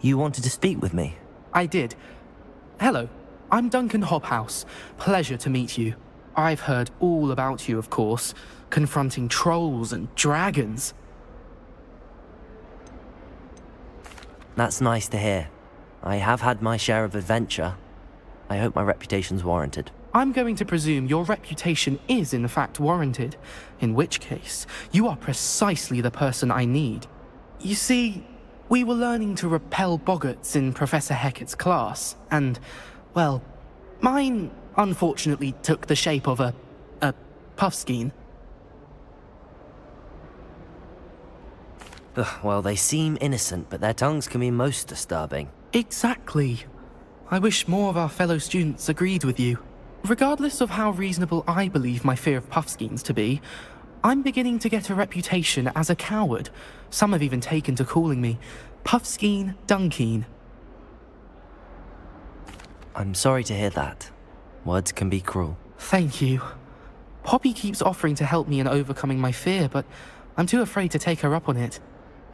You wanted to speak with me? I did. Hello, I'm Duncan Hobhouse. Pleasure to meet you. I've heard all about you, of course, confronting trolls and dragons. That's nice to hear. I have had my share of adventure. I hope my reputation's warranted. I'm going to presume your reputation is in fact warranted, in which case, you are precisely the person I need. You see, we were learning to repel boggarts in Professor Hecat's class, and, well, mine unfortunately took the shape of a puffskein. Well, they seem innocent, but their tongues can be most disturbing. Exactly. I wish more of our fellow students agreed with you. Regardless of how reasonable I believe my fear of puffskeins to be, I'm beginning to get a reputation as a coward. Some have even taken to calling me Puffskeen Dunkeen. I'm sorry to hear that. Words can be cruel. Thank you. Poppy keeps offering to help me in overcoming my fear, but I'm too afraid to take her up on it.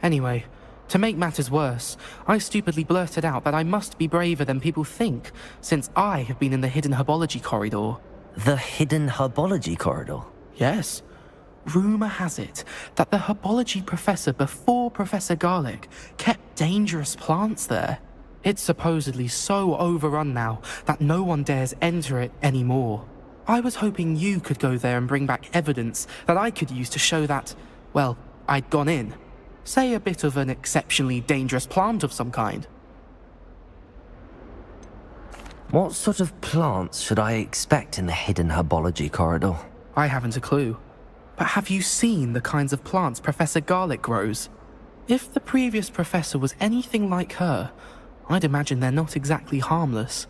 Anyway, to make matters worse, I stupidly blurted out that I must be braver than people think, since I have been in the hidden herbology corridor. The hidden herbology corridor? Yes. Rumour has it that the herbology professor before Professor Garlic kept dangerous plants there. It's supposedly so overrun now that no one dares enter it anymore. I was hoping you could go there and bring back evidence that I could use to show that, well, I'd gone in. Say a bit of an exceptionally dangerous plant of some kind. What sort of plants should I expect in the hidden herbology corridor? I haven't a clue. But have you seen the kinds of plants Professor Garlic grows? If the previous professor was anything like her, I'd imagine they're not exactly harmless.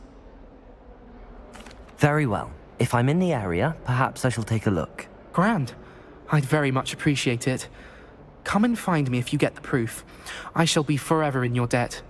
Very well. If I'm in the area, perhaps I shall take a look. Grand. I'd very much appreciate it. Come and find me if you get the proof. I shall be forever in your debt.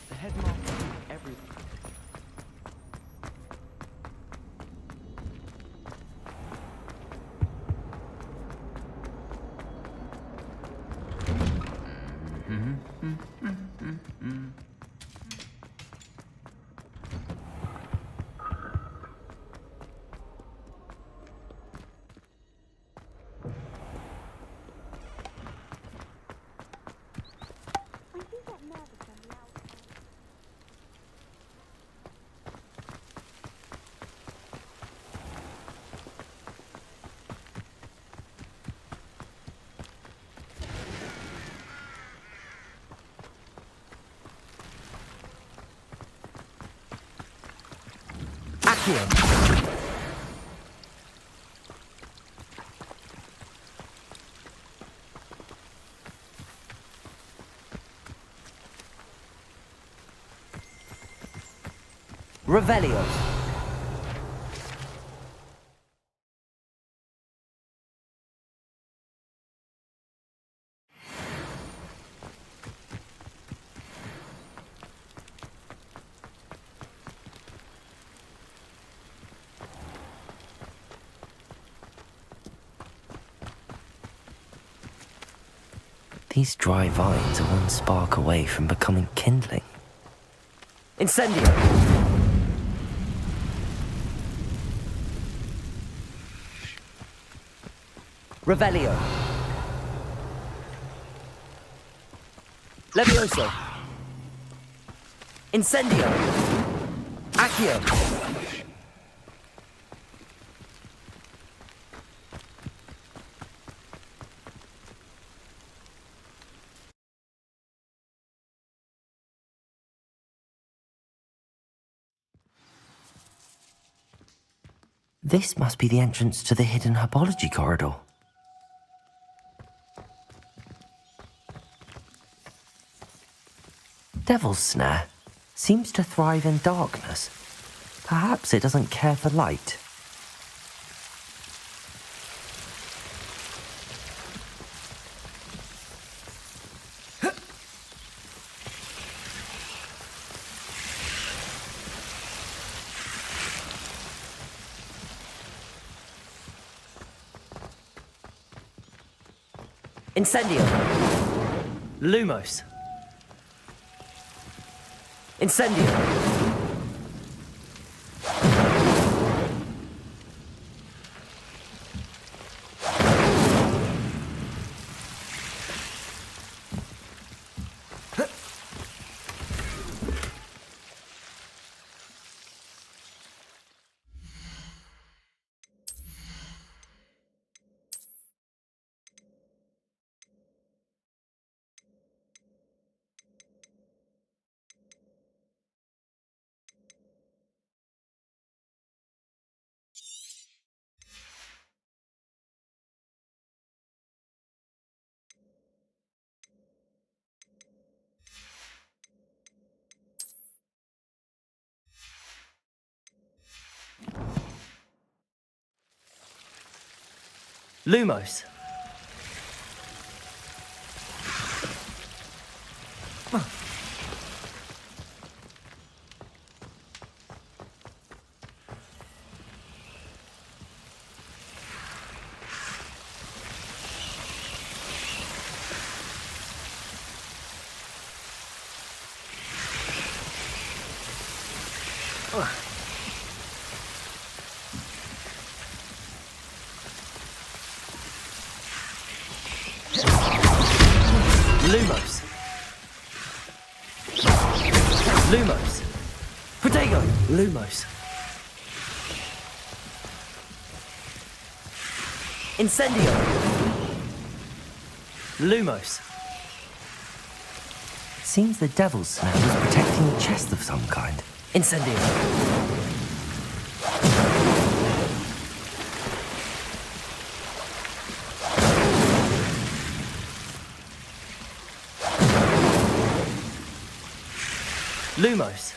The headmaster everything. Accio. Revelio. These dry vines are one spark away from becoming kindling. Incendio! Revelio! Levioso! Incendio! Accio! This must be the entrance to the hidden herbology corridor. Devil's Snare seems to thrive in darkness. Perhaps it doesn't care for light. Incendio! Lumos! Incendio! Lumos! Lumos! Lumos! Protego! Lumos! Incendio! Lumos! Seems the Devil's Snare was protecting a chest of some kind. Incendio! Lumos!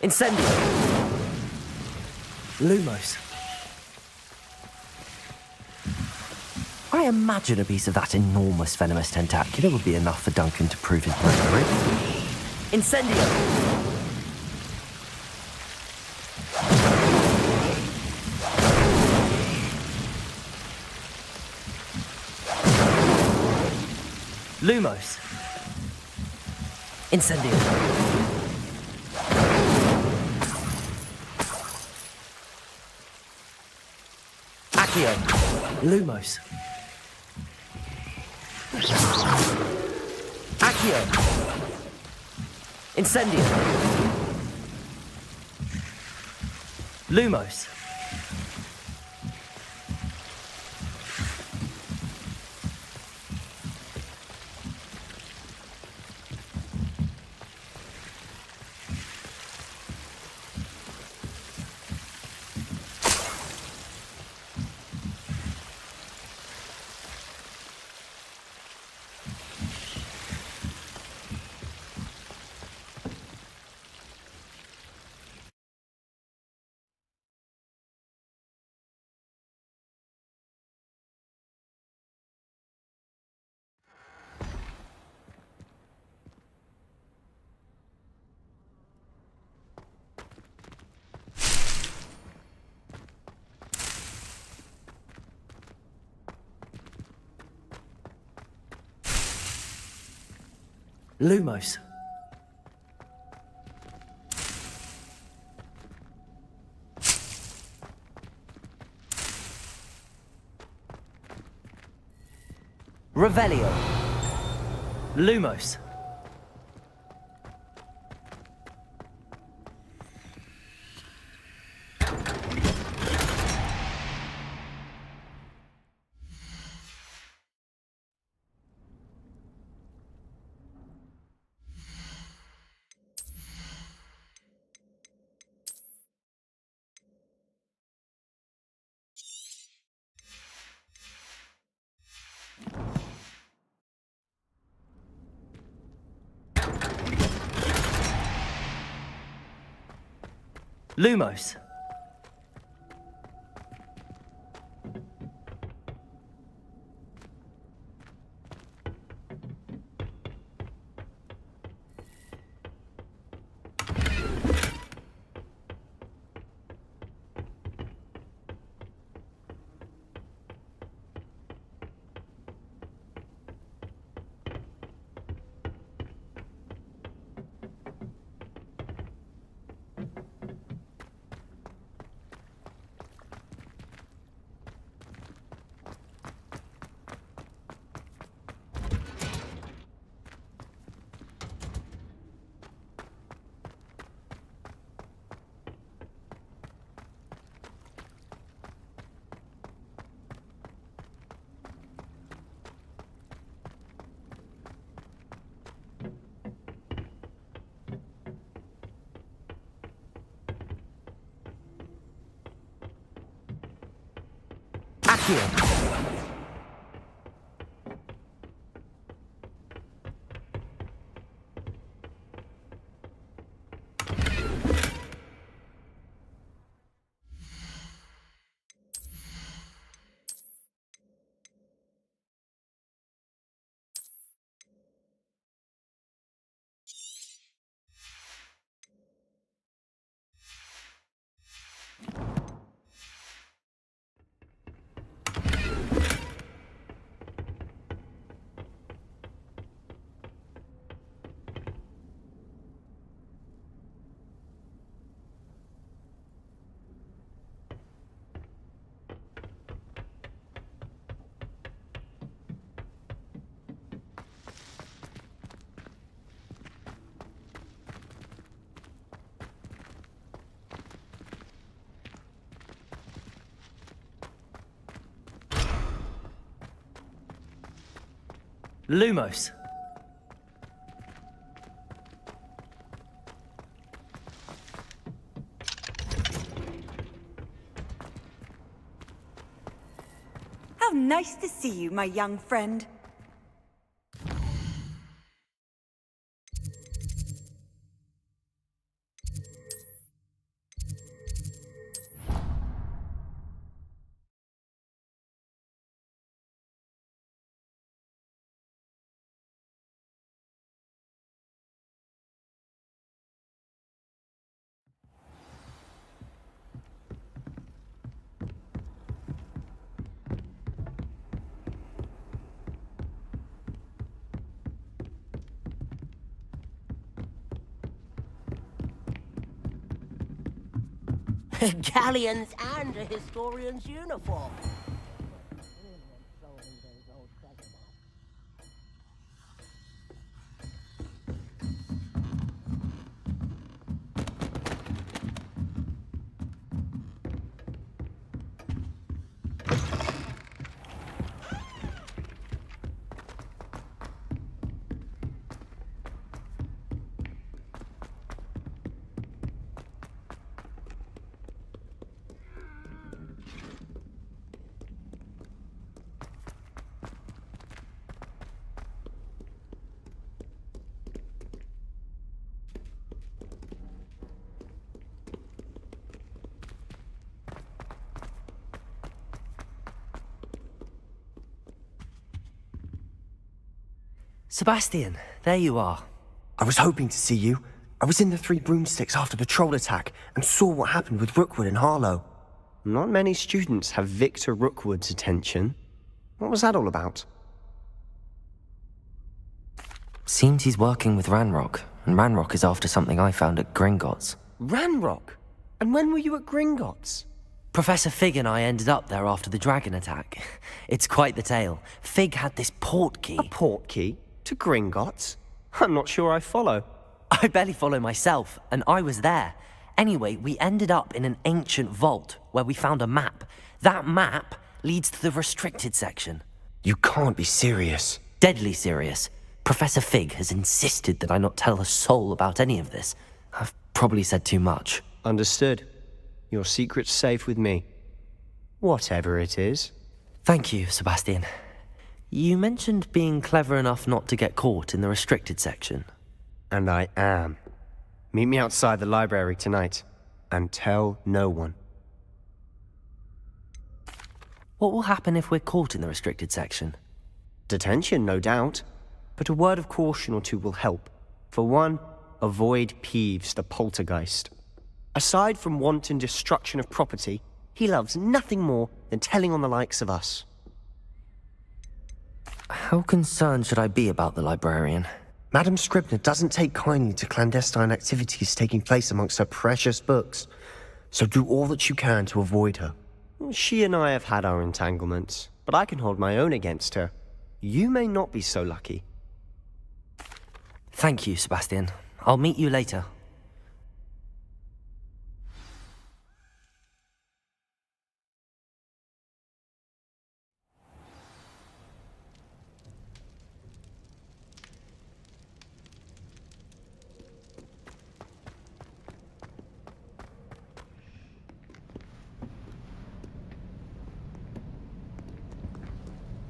Incendio! Lumos! I imagine a piece of that enormous venomous tentacular would be enough for Duncan to prove his bravery. Incendio! Lumos! Incendio! Accio! Lumos! Accio! Incendio! Lumos! Lumos. Revelio. Lumos. Lumos. Accio. Lumos. How nice to see you, my young friend. Galleons and a historian's uniform. Sebastian, there you are. I was hoping to see you. I was in the Three Broomsticks after the troll attack and saw what happened with Rookwood and Harlow. Not many students have Victor Rookwood's attention. What was that all about? Seems he's working with Ranrock, and Ranrock is after something I found at Gringotts. Ranrock? And when were you at Gringotts? Professor Fig and I ended up there after the dragon attack. It's quite the tale. Fig had this portkey. A portkey? To Gringotts? I'm not sure I follow. I barely follow myself, and I was there. Anyway, we ended up in an ancient vault where we found a map. That map leads to the restricted section. You can't be serious. Deadly serious. Professor Fig has insisted that I not tell a soul about any of this. I've probably said too much. Understood. Your secret's safe with me. Whatever it is. Thank you, Sebastian. You mentioned being clever enough not to get caught in the restricted section. And I am. Meet me outside the library tonight. And tell no one. What will happen if we're caught in the restricted section? Detention, no doubt. But a word of caution or two will help. For one, avoid Peeves, the poltergeist. Aside from wanton destruction of property, he loves nothing more than telling on the likes of us. How concerned should I be about the librarian? Madame Scribner doesn't take kindly to clandestine activities taking place amongst her precious books, so do all that you can to avoid her. She and I have had our entanglements, but I can hold my own against her. You may not be so lucky. Thank you, Sebastian. I'll meet you later.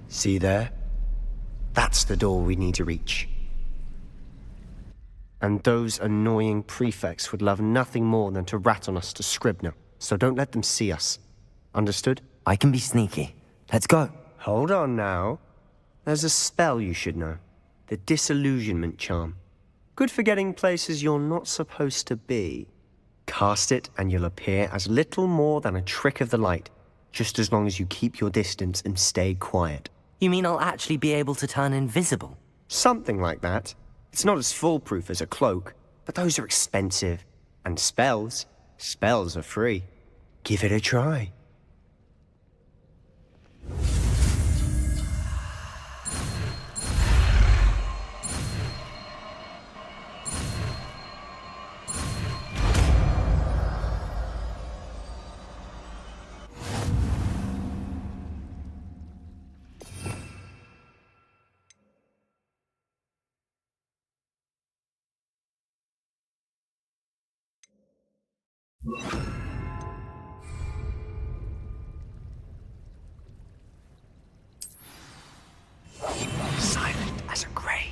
See there? That's the door we need to reach. And those annoying prefects would love nothing more than to rat on us to Scribner, so don't let them see us. Understood? I can be sneaky. Let's go. Hold on now. There's a spell you should know. The Disillusionment Charm. Good for getting places you're not supposed to be. Cast it and you'll appear as little more than a trick of the light, just as long as you keep your distance and stay quiet. You mean I'll actually be able to turn invisible? Something like that. It's not as foolproof as a cloak, but those are expensive. And spells are free. Give it a try. Silent as a grave.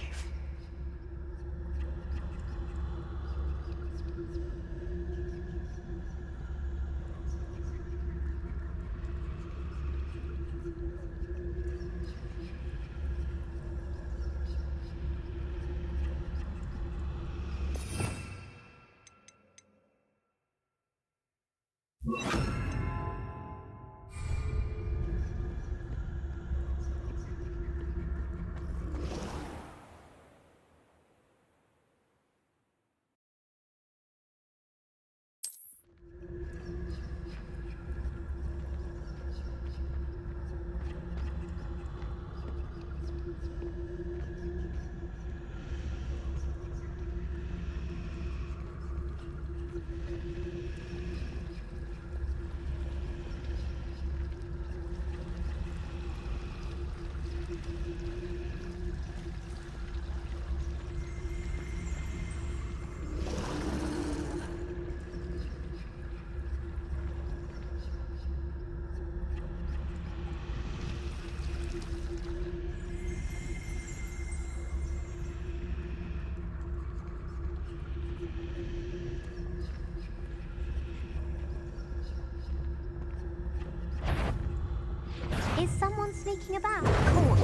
Is someone sneaking about? Caught.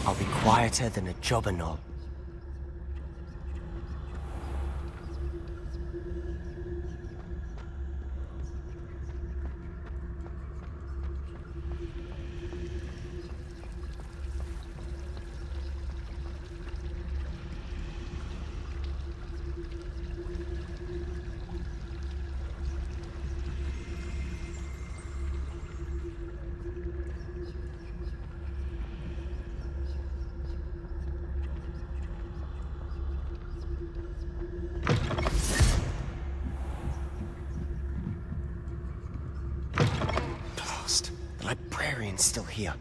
I'll be quieter than a jobberknoll. The librarian's still here.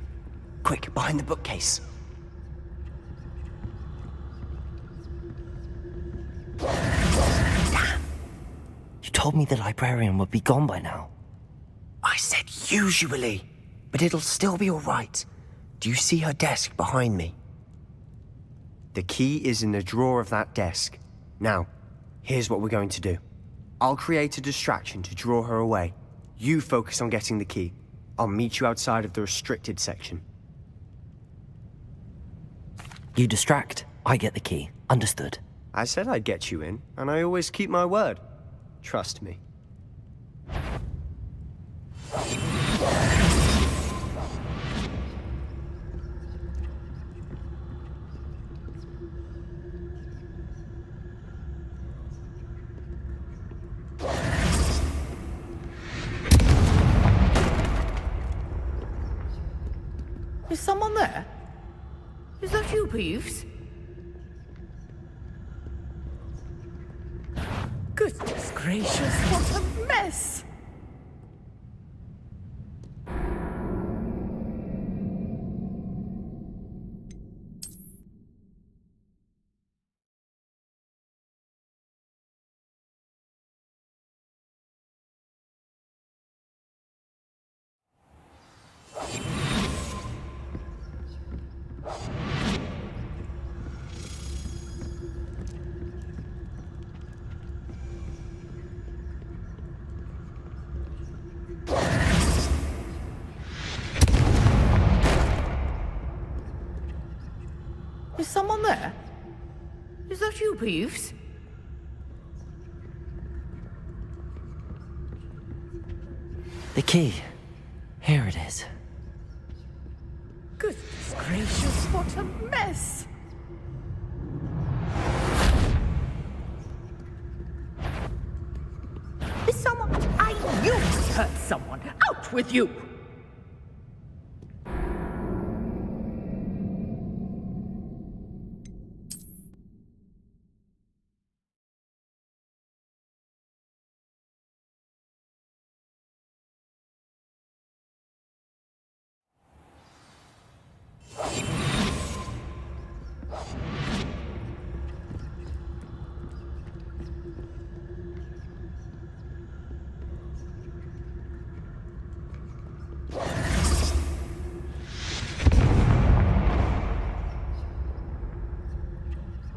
Quick, behind the bookcase. Damn! You told me the librarian would be gone by now. I said usually, but it'll still be all right. Do you see her desk behind me? The key is in the drawer of that desk. Now, here's what we're going to do. I'll create a distraction to draw her away. You focus on getting the key. I'll meet you outside of the restricted section. You distract, I get the key. Understood. I said I'd get you in, and I always keep my word. Trust me. Is someone there? Is that you, Peeves? Goodness gracious, what a mess! Is someone there? Is that you, Peeves? The key. Here it is. Goodness gracious, what a mess! Is someone... I knew I heard someone! Out with you!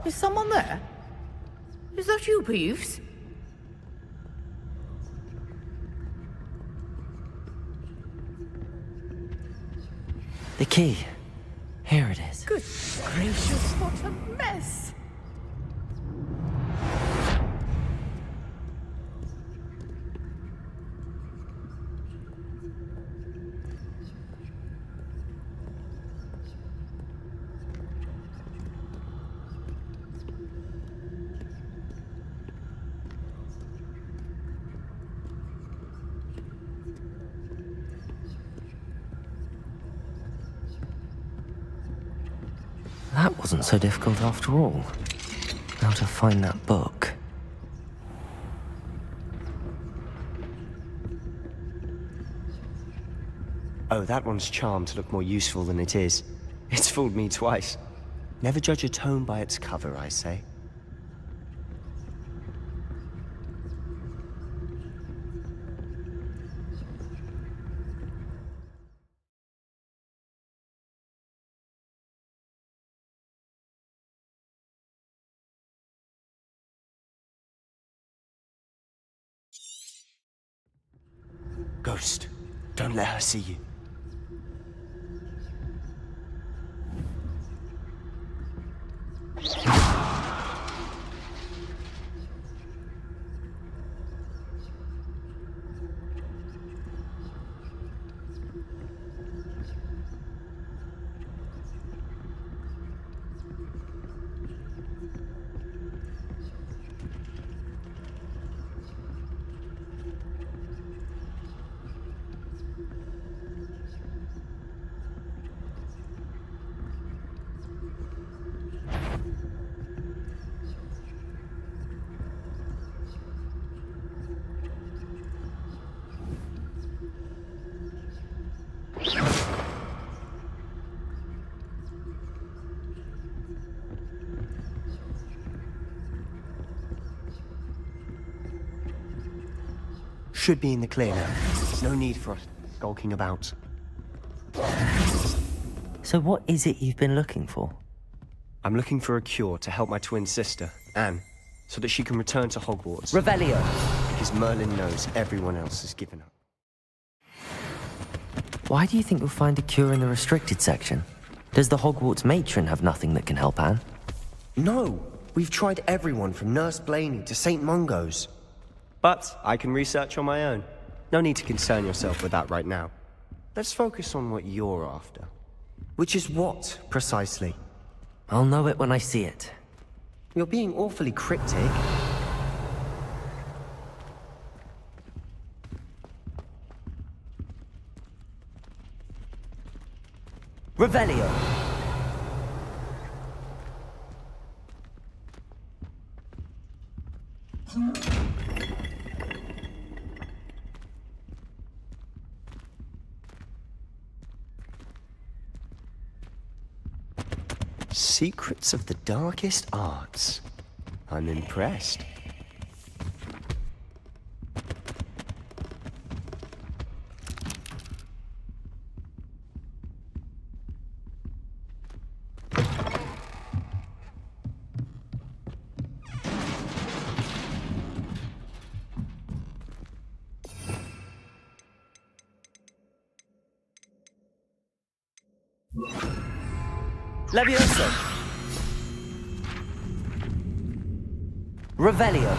Is someone there? Is that you, Peeves? The key. Here it is. Goodness gracious, what a mess! That wasn't so difficult after all. Now to find that book. Oh, that one's charmed to look more useful than it is. It's fooled me twice. Never judge a tome by its cover, I say. Ghost, don't let her see you. should be in the clear now. No need for us skulking about. So what is it you've been looking for? I'm looking for a cure to help my twin sister, Anne, so that she can return to Hogwarts. Revelio. Because Merlin knows everyone else has given up. Why do you think you'll find a cure in the restricted section? Does the Hogwarts matron have nothing that can help Anne? No! We've tried everyone from Nurse Blaney to St. Mungo's. But I can research on my own. No need to concern yourself with that right now. Let's focus on what you're after. Which is what, precisely? I'll know it when I see it. You're being awfully cryptic. Revelio. Secrets of the darkest arts. I'm impressed. Levioso. Revelio.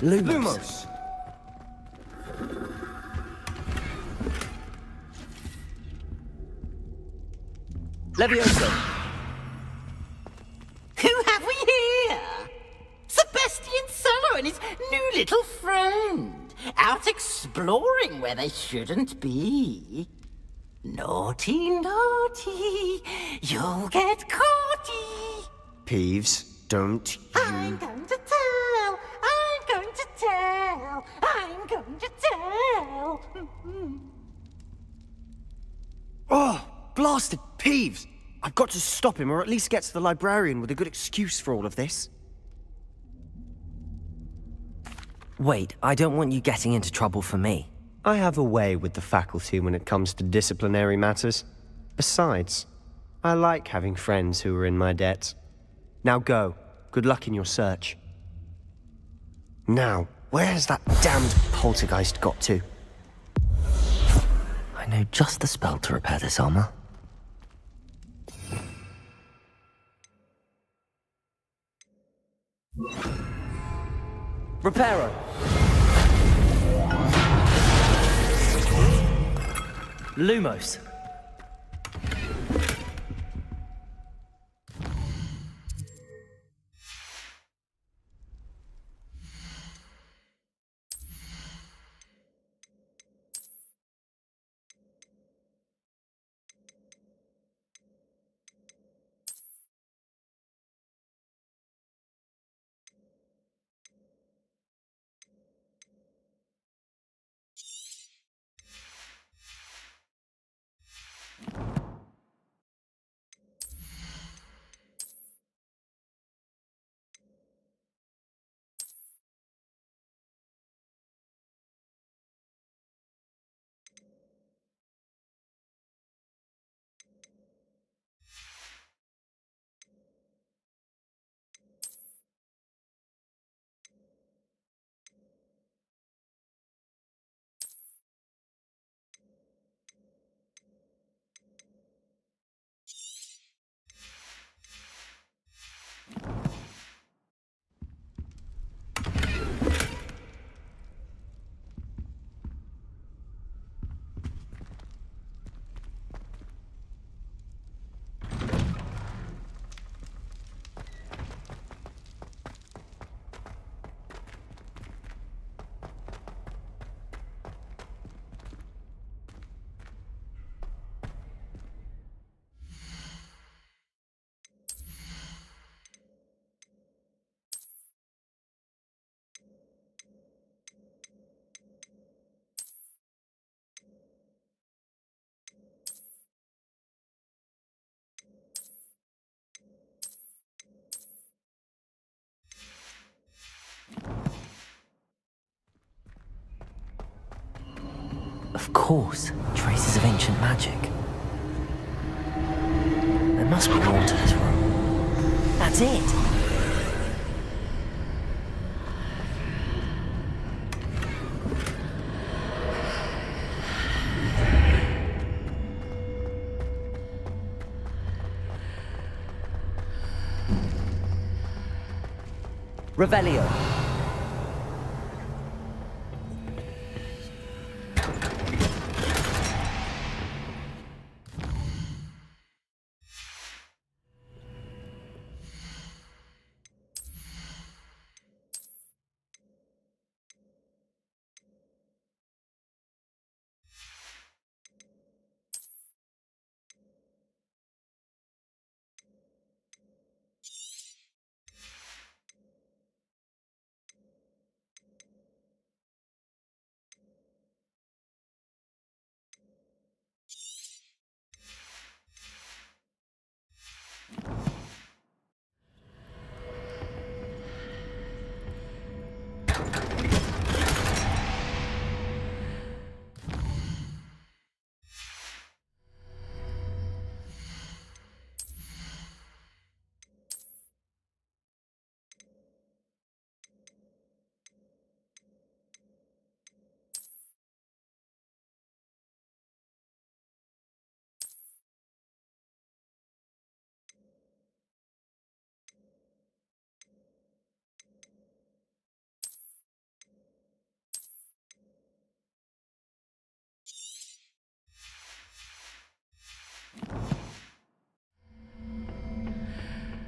Lumos. Levioso. Who have we here? Sebastian Sallow and his new little friend, out exploring where they shouldn't be. Naughty, naughty, you'll get caughty. Peeves, don't I'm you... going to tell, I'm going to tell, I'm going to tell. Oh, blasted Peeves! I've got to stop him, or at least get to the librarian with a good excuse for all of this. Wait, I don't want you getting into trouble for me. I have a way with the faculty when it comes to disciplinary matters. Besides, I like having friends who are in my debt. Now go. Good luck in your search. Now, where has that damned poltergeist got to? I know just the spell to repair this armor. Reparo. Lumos. Of course, traces of ancient magic. There must be more to this room. That's it! Revelio.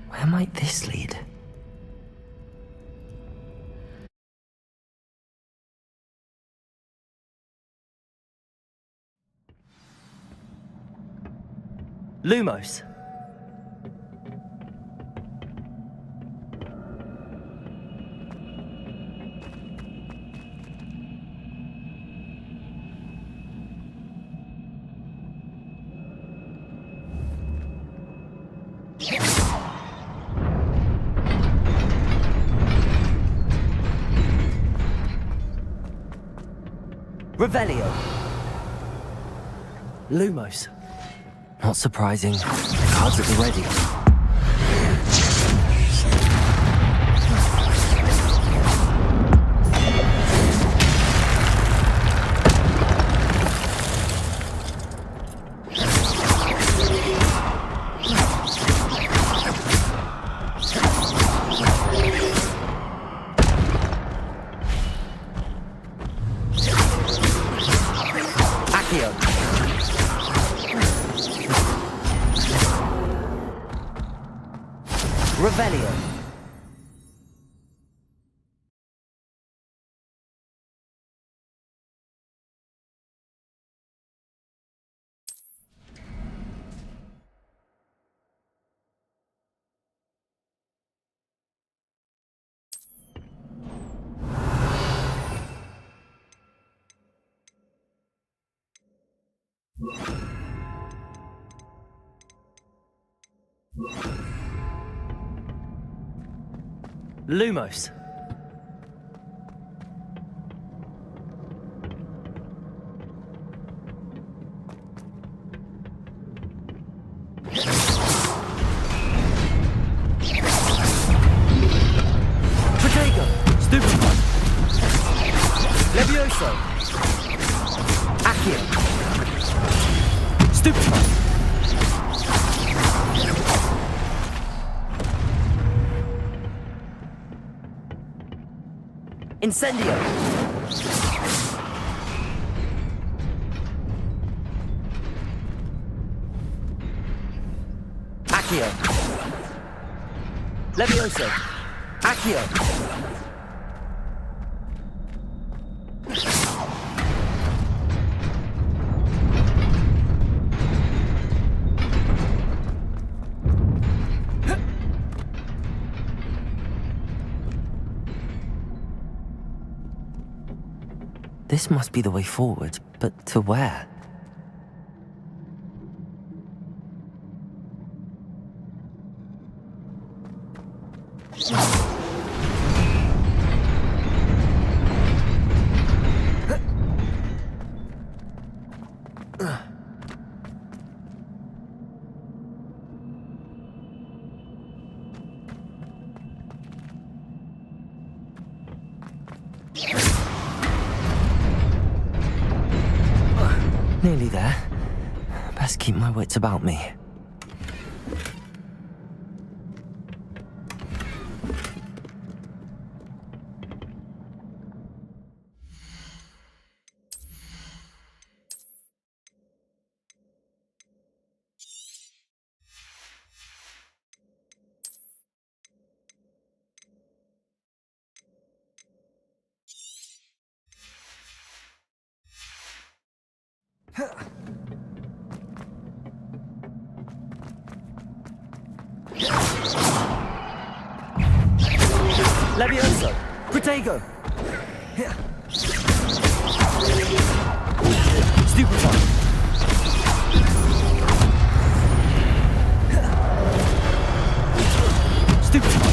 Where might this lead? Lumos. Revelio. Lumos. Not surprising. Cards at the ready. Revelio. Lumos. Protego. Stupefy. Levioso. Accio. Stupefy. Incendio! Accio! Levioso! Accio! This must be the way forward, but to where? Nearly there. Best keep my wits about me. Levioso! Protego! Stupefy! Stupefy!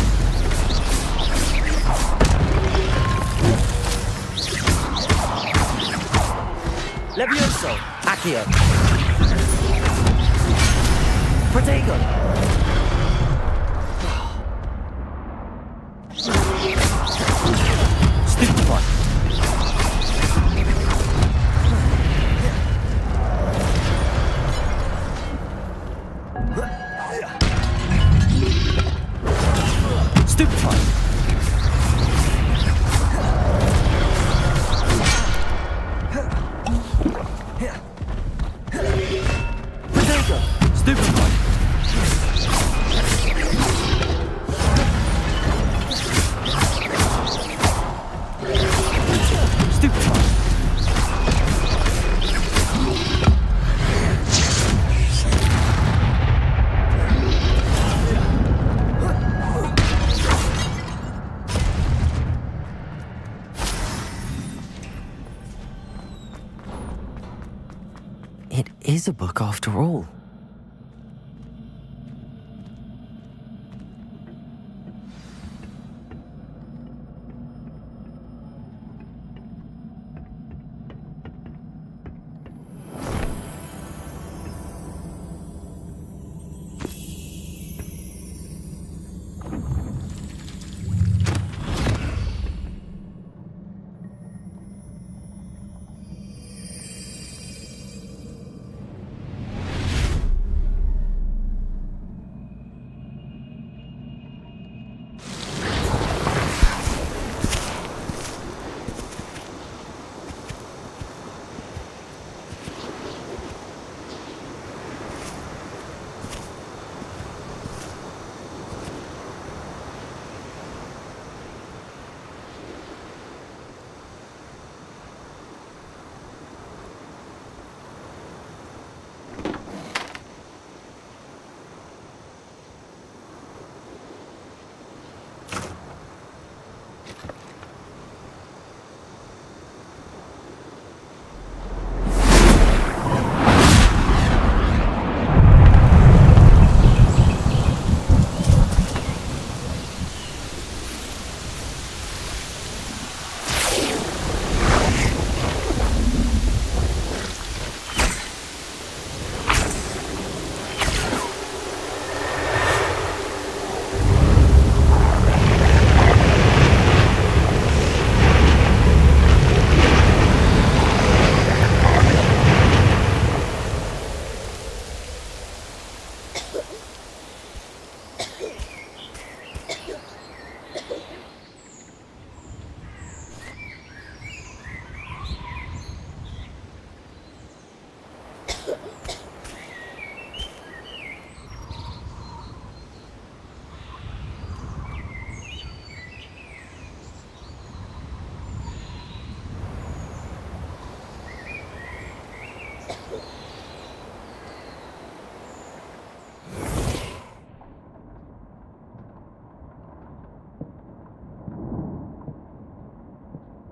Levioso! Accio! Protego! Stupefy! Stupefy! Protego! Stupefy! Stupefy! It is a book after all.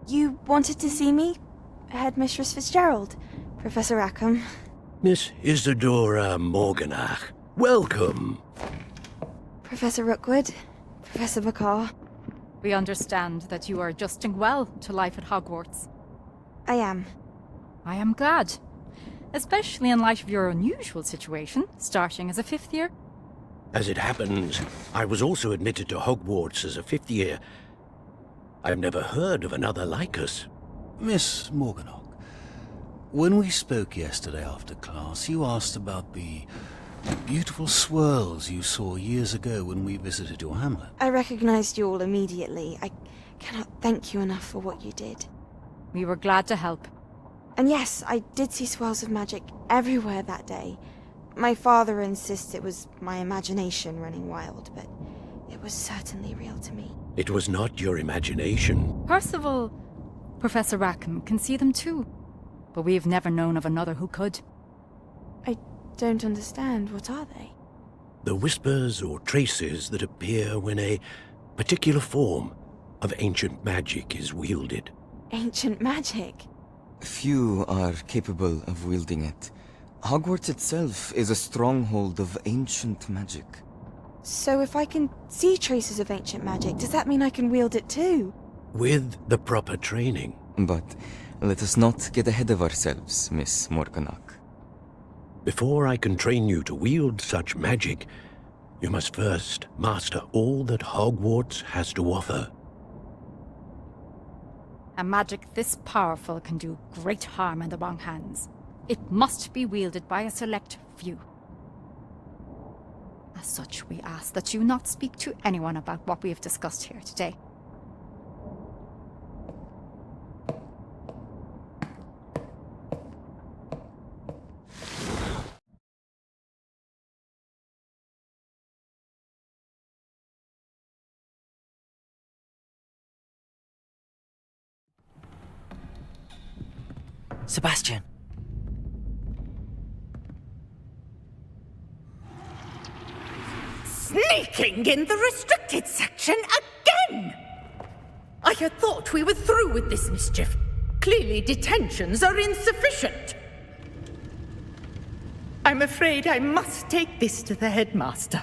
You wanted to see me? Headmistress Fitzgerald, Professor Rackham. Miss Isadora Morganach, welcome. Professor Rookwood, Professor Bakar. We understand that you are adjusting well to life at Hogwarts. I am. I am glad. Especially in light of your unusual situation, starting as a 5th year. As it happens, I was also admitted to Hogwarts as a 5th year. I've never heard of another like us. Miss Morganach, when we spoke yesterday after class, you asked about the beautiful swirls you saw years ago when we visited your hamlet. I recognized you all immediately. I cannot thank you enough for what you did. We were glad to help. And yes, I did see swirls of magic everywhere that day. My father insists it was my imagination running wild, but it was certainly real to me. It was not your imagination. Percival, Professor Rackham can see them too. But we've never known of another who could. I don't understand. What are they? The whispers or traces that appear when a particular form of ancient magic is wielded. Ancient magic? Few are capable of wielding it. Hogwarts itself is a stronghold of ancient magic. So if I can see traces of ancient magic, does that mean I can wield it too? With the proper training. But let us not get ahead of ourselves, Miss Morganach. Before I can train you to wield such magic, you must first master all that Hogwarts has to offer. A magic this powerful can do great harm in the wrong hands. It must be wielded by a select few. As such, we ask that you not speak to anyone about what we have discussed here today. Sebastian. Sneaking in the restricted section again! I had thought we were through with this mischief. Clearly detentions are insufficient. I'm afraid I must take this to the headmaster.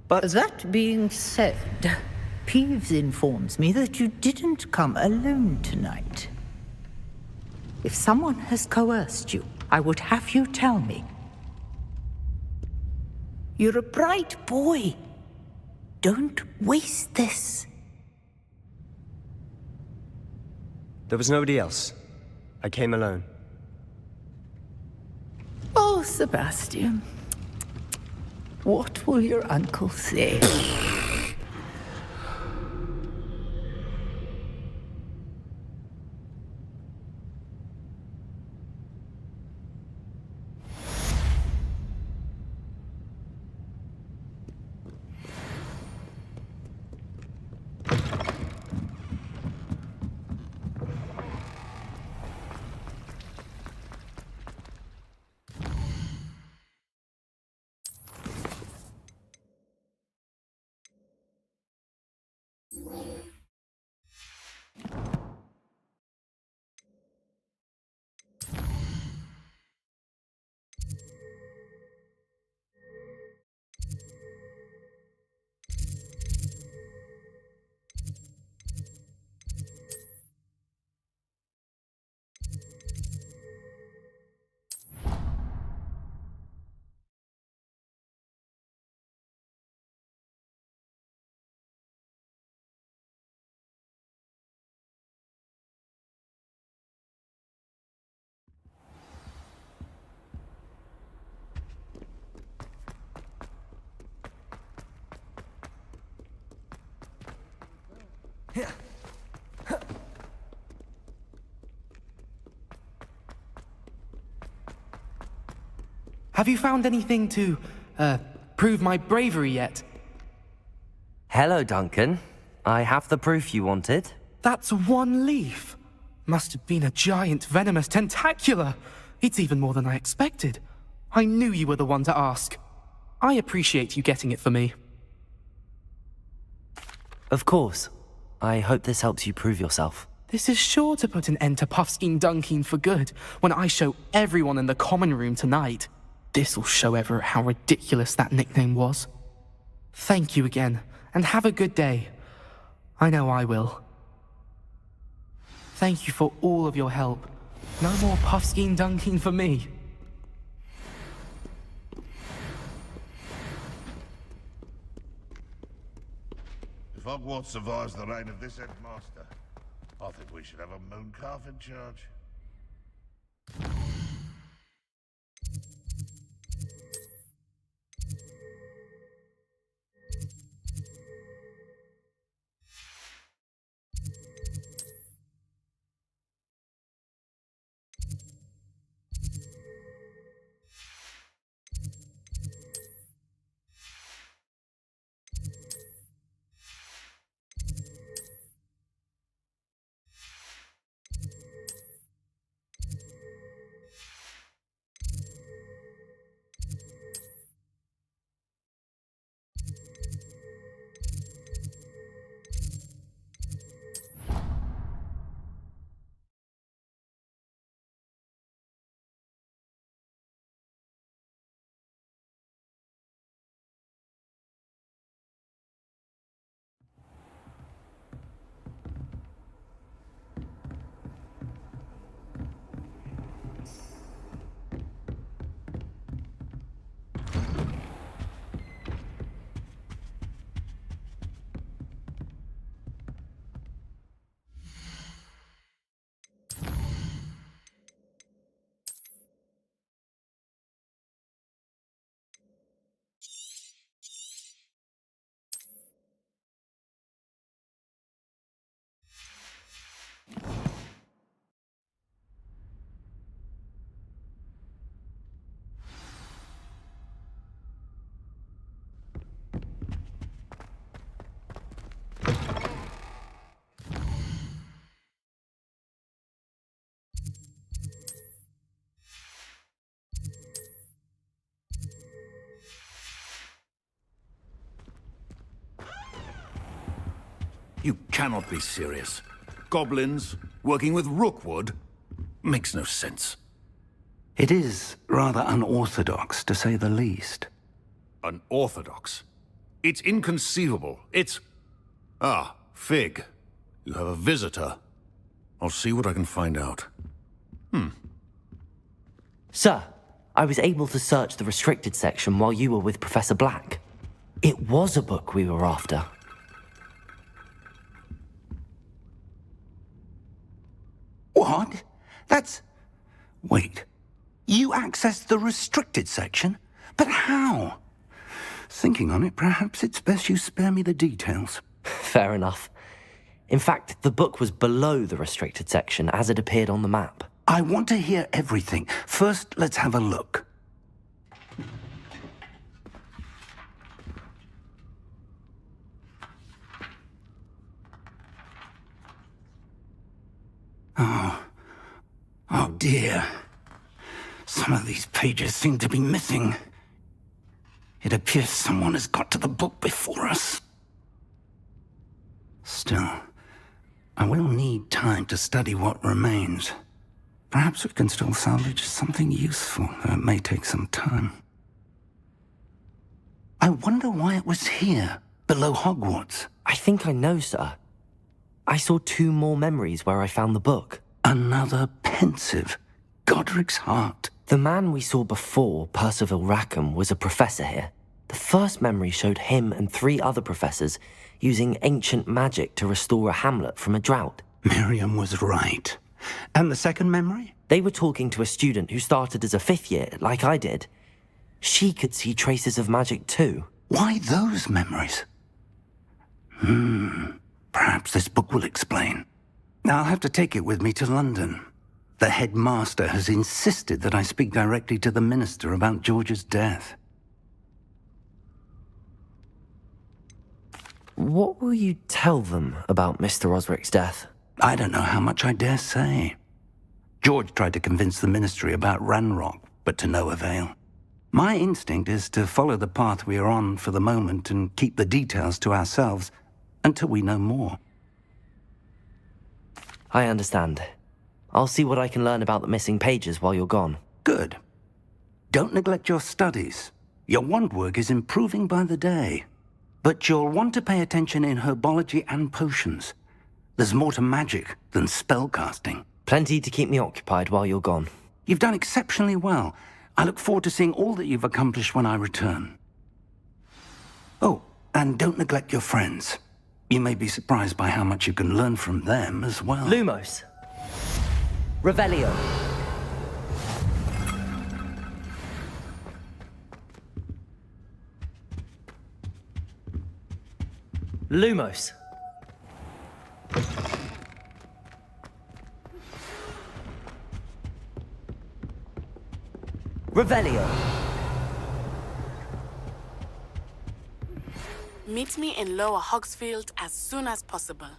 But That being said, Peeves informs me that you didn't come alone tonight. If someone has coerced you, I would have you tell me. You're a bright boy. Don't waste this. there was nobody else. I came alone. Oh, Sebastian. What will your uncle say? Have you found anything to, prove my bravery yet? Hello, Duncan. I have the proof you wanted. That's one leaf. Must have been a giant venomous tentacula. It's even more than I expected. I knew you were the one to ask. I appreciate you getting it for me. Of course. I hope this helps you prove yourself. This is sure to put an end to Puffskein Dunkeen for good when I show everyone in the common room tonight. This'll show Everett how ridiculous that nickname was. Thank you again, and have a good day. I know I will. Thank you for all of your help. No more Puffskein Dunkeen for me. If Hogwarts survives the reign of this headmaster, I think we should have a mooncalf in charge. You cannot be serious. Goblins working with Rookwood makes no sense. It is rather unorthodox, to say the least. Unorthodox? It's inconceivable. It's... Ah, Fig. You have a visitor. I'll see what I can find out. Sir, I was able to search the restricted section while you were with Professor Black. It was a book we were after. What? That's... Wait. You accessed the restricted section? But how? Thinking on it, perhaps it's best you spare me the details. Fair enough. In fact, the book was below the restricted section as it appeared on the map. I want to hear everything. First, let's have a look. Oh dear. Some of these pages seem to be missing. It appears someone has got to the book before us. Still, I will need time to study what remains. Perhaps we can still salvage something useful, though it may take some time. I wonder why it was here, below Hogwarts. I think I know, sir. I saw 2 more memories where I found the book. Another pensive. Godric's heart. The man we saw before, Percival Rackham, was a professor here. The first memory showed him and 3 other professors using ancient magic to restore a hamlet from a drought. Miriam was right. And the second memory? They were talking to a student who started as a 5th year, like I did. She could see traces of magic too. Why those memories? Perhaps this book will explain. I'll have to take it with me to London. The headmaster has insisted that I speak directly to the minister about George's death. What will you tell them about Mr. Osric's death? I don't know how much I dare say. George tried to convince the ministry about Ranrock, but to no avail. My instinct is to follow the path we are on for the moment and keep the details to ourselves until we know more. I understand. I'll see what I can learn about the missing pages while you're gone. Good. Don't neglect your studies. Your wand work is improving by the day. But you'll want to pay attention in herbology and potions. There's more to magic than spellcasting. Plenty to keep me occupied while you're gone. You've done exceptionally well. I look forward to seeing all that you've accomplished when I return. Oh, and don't neglect your friends. You may be surprised by how much you can learn from them as well. Lumos. Revelio. Lumos. Revelio. Meet me in Lower Hogsfield as soon as possible.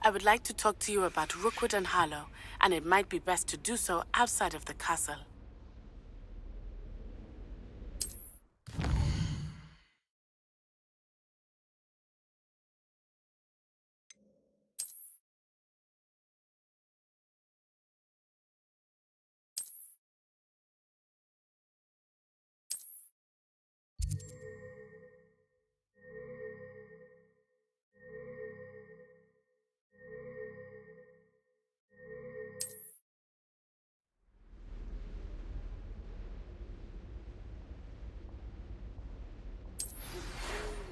I would like to talk to you about Rookwood and Harlow, and it might be best to do so outside of the castle.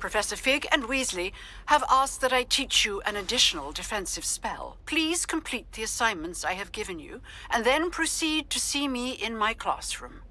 Professor Fig and Weasley have asked that I teach you an additional defensive spell. Please complete the assignments I have given you, and then proceed to see me in my classroom.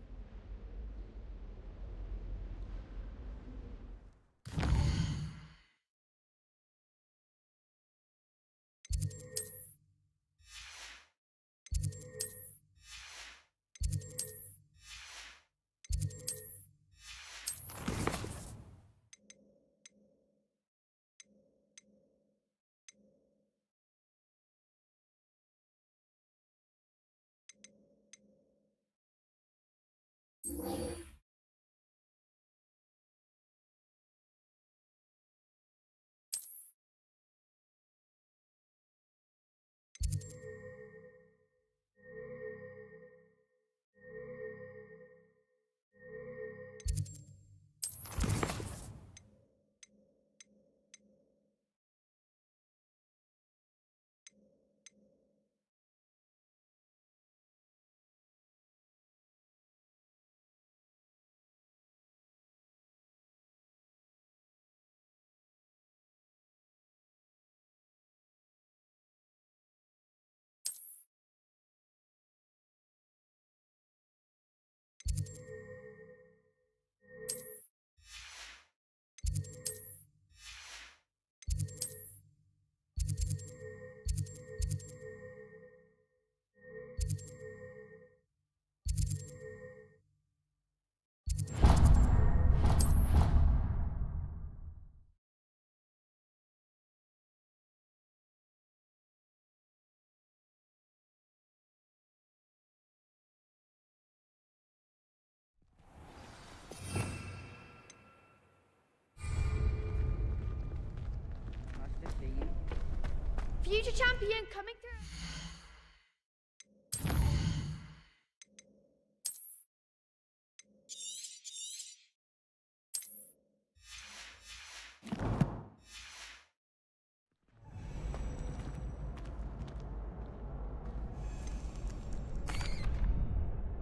Future champion coming through.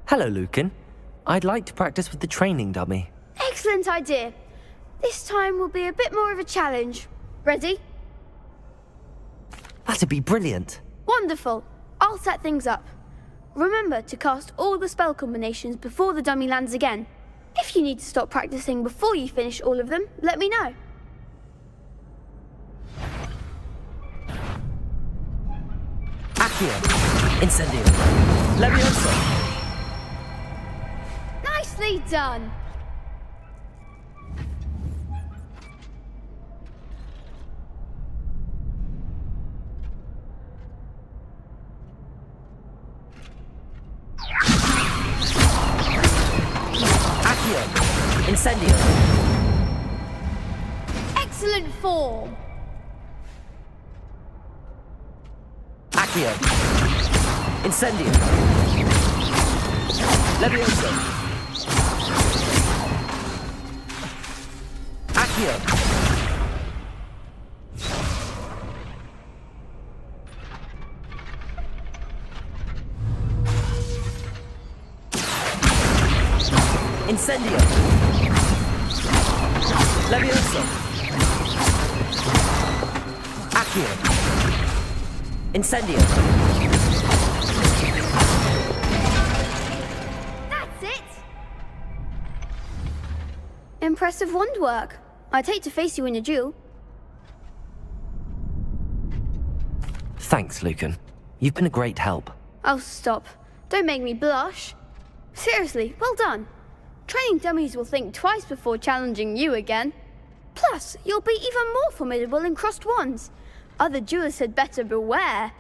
Hello, Lucan. I'd like to practice with the training dummy. Excellent idea. This time will be a bit more of a challenge. Ready? That'd be brilliant. Wonderful. I'll set things up. Remember to cast all the spell combinations before the dummy lands again. If you need to stop practicing before you finish all of them, let me know. Accio. Incendio. Leviosa. Nicely done. Accio. Incendio. Excellent form. Accio. Incendio. Leviosa. Accio. Incendio. Leviosa. Accio. Incendio. That's it! Impressive wand work. I'd hate to face you in a duel. Thanks, Lucan. You've been a great help. Oh, stop. Don't make me blush. Seriously, well done. Training dummies will think twice before challenging you again. Plus, you'll be even more formidable in crossed wands. Other duelists had better beware.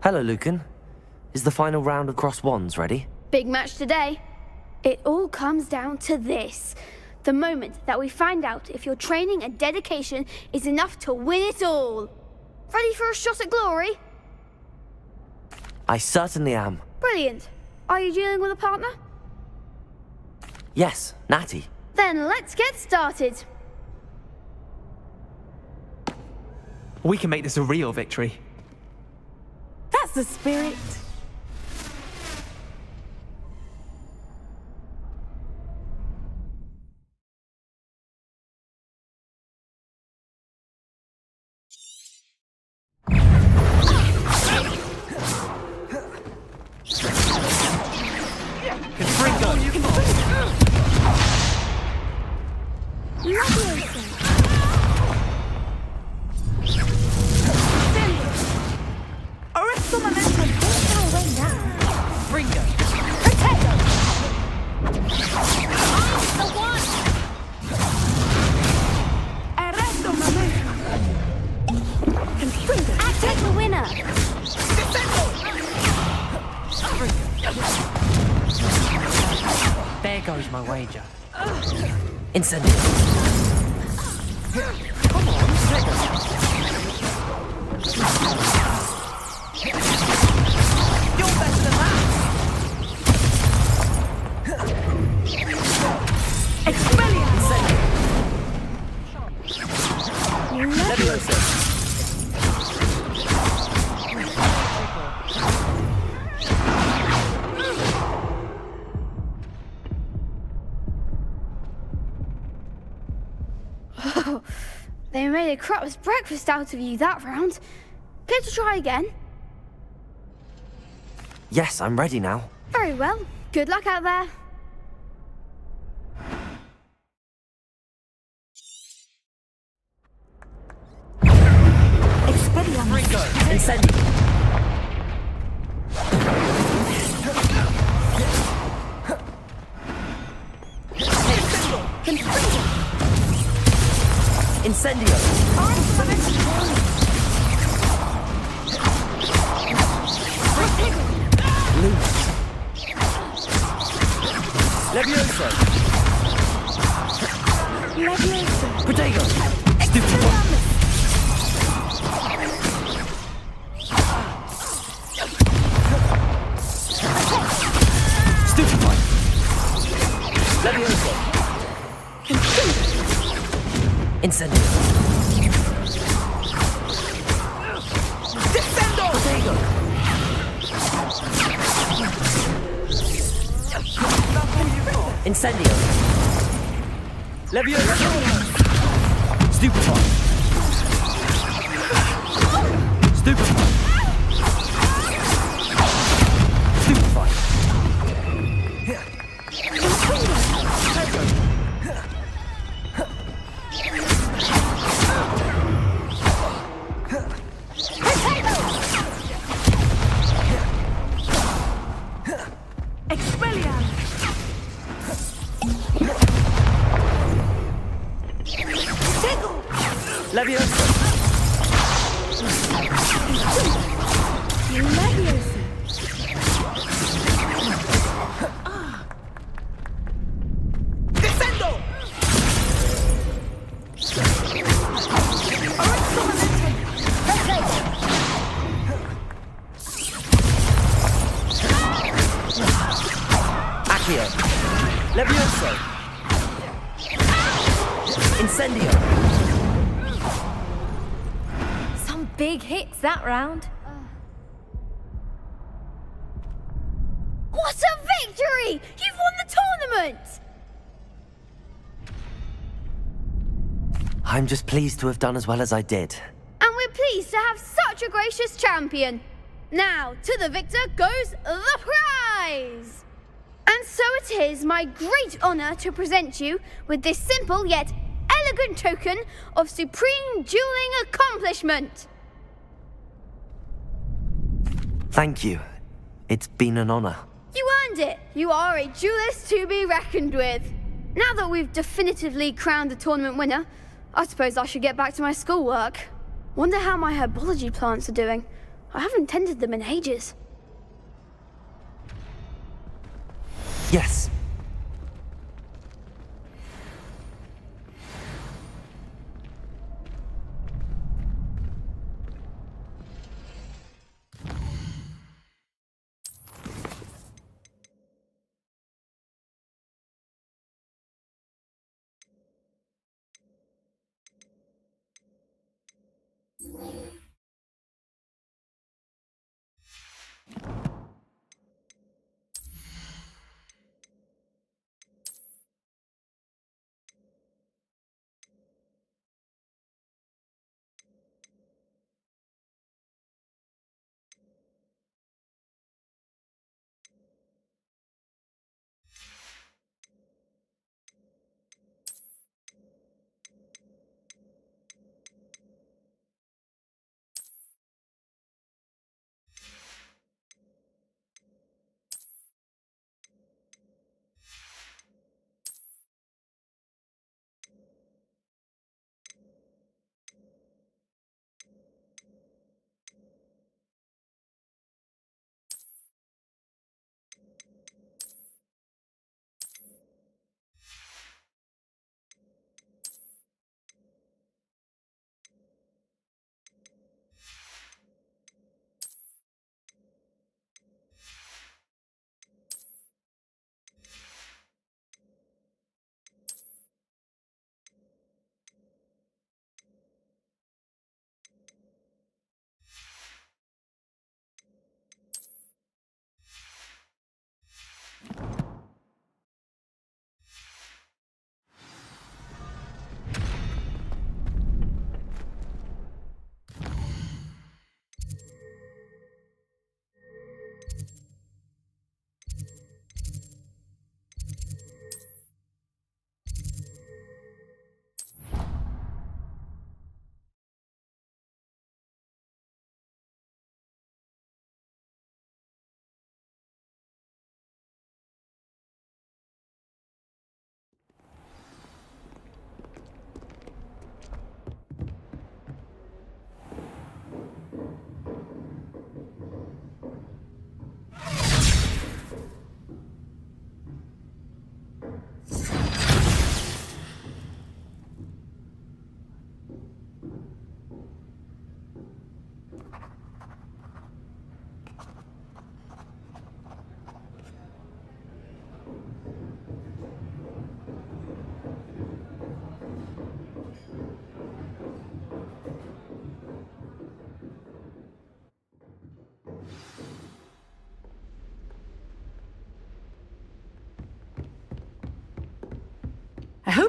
Hello, Lucan. Is the final round of cross wands ready? Big match today. It all comes down to this. The moment that we find out if your training and dedication is enough to win it all. Ready for a shot at glory? I certainly am. Brilliant. Are you dealing with a partner? Yes, Natty. Then let's get started. We can make this a real victory. That's the spirit. Take the winner. There goes my wager. Incendio. Come on, you're better than that. They made a crap's breakfast out of you that round. Care to try again? Yes, I'm ready now. Very well. Good luck out there. Incendio. Incendio. Levioso! Levioso! Protego! Stupefy! Stupefy! Levioso! Incendio! Descendo! Protego! Incendio! Levioso! Stupefy! Stupefy! Stupefy! Expelliarmus! Levioso! Levioso! Descendo! Accio! Levioso! Incendio! Some big hits that round. What a victory! You've won the tournament! I'm just pleased to have done as well as I did. And we're pleased to have such a gracious champion. Now, to the victor goes the prize! And so it is my great honour to present you with this simple yet elegant token of supreme dueling accomplishment. Thank you. It's been an honor. You earned it. You are a duelist to be reckoned with. Now that we've definitively crowned the tournament winner, I suppose I should get back to my schoolwork. Wonder how my herbology plants are doing. I haven't tended them in ages. Yes.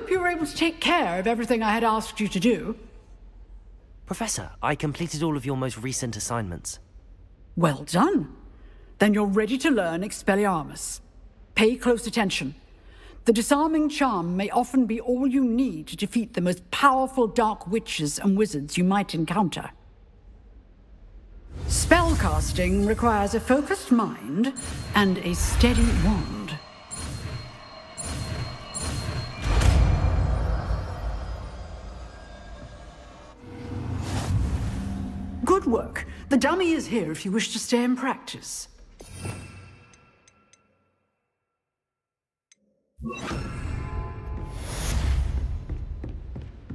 hope you were able to take care of everything I had asked you to do. Professor, I completed all of your most recent assignments. Well done. Then you're ready to learn Expelliarmus. Pay close attention. The disarming charm may often be all you need to defeat the most powerful dark witches and wizards you might encounter. Spellcasting requires a focused mind and a steady wand. Good work. The dummy is here if you wish to stay and practice.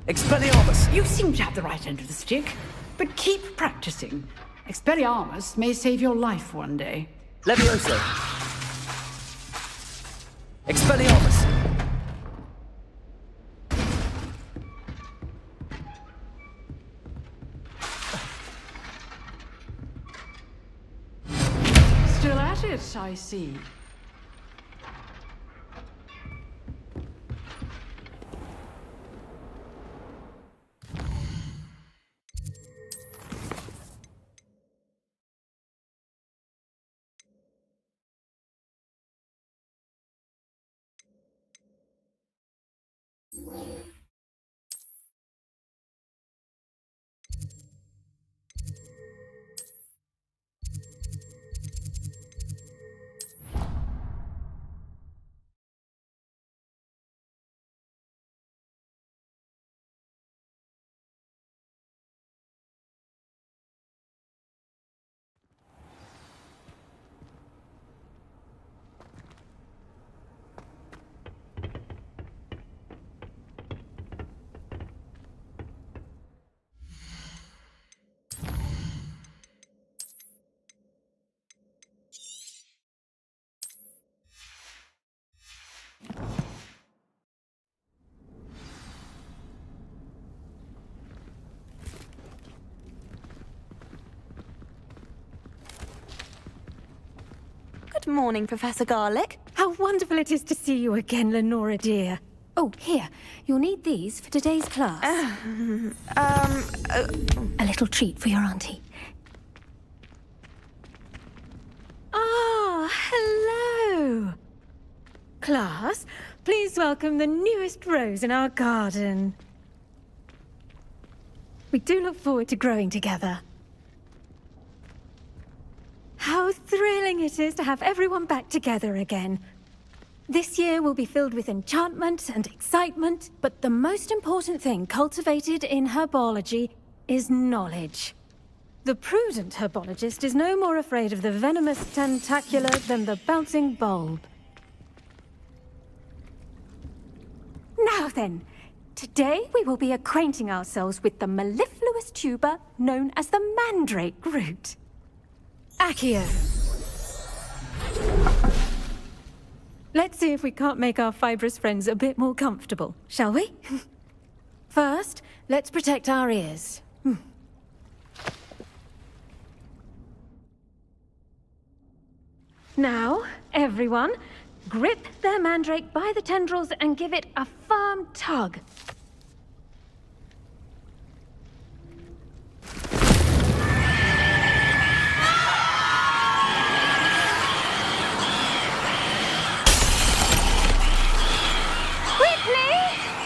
Expelliarmus! You seem to have the right end of the stick, but keep practicing. Expelliarmus may save your life one day. Levioso! Expelliarmus! Still at it, I see. Good morning, Professor Garlick. How wonderful it is to see you again, Lenora dear. Oh, here. You'll need these for today's class. A little treat for your auntie. Ah, hello. Class, please welcome the newest rose in our garden. We do look forward to growing together. How thrilling it is to have everyone back together again. This year will be filled with enchantment and excitement, but the most important thing cultivated in herbology is knowledge. The prudent herbologist is no more afraid of the venomous tentacula than the bouncing bulb. Now then, today we will be acquainting ourselves with the mellifluous tuber known as the mandrake root. Accio. Let's see if we can't make our fibrous friends a bit more comfortable, shall we? First, let's protect our ears. Now, everyone, grip their mandrake by the tendrils and give it a firm tug.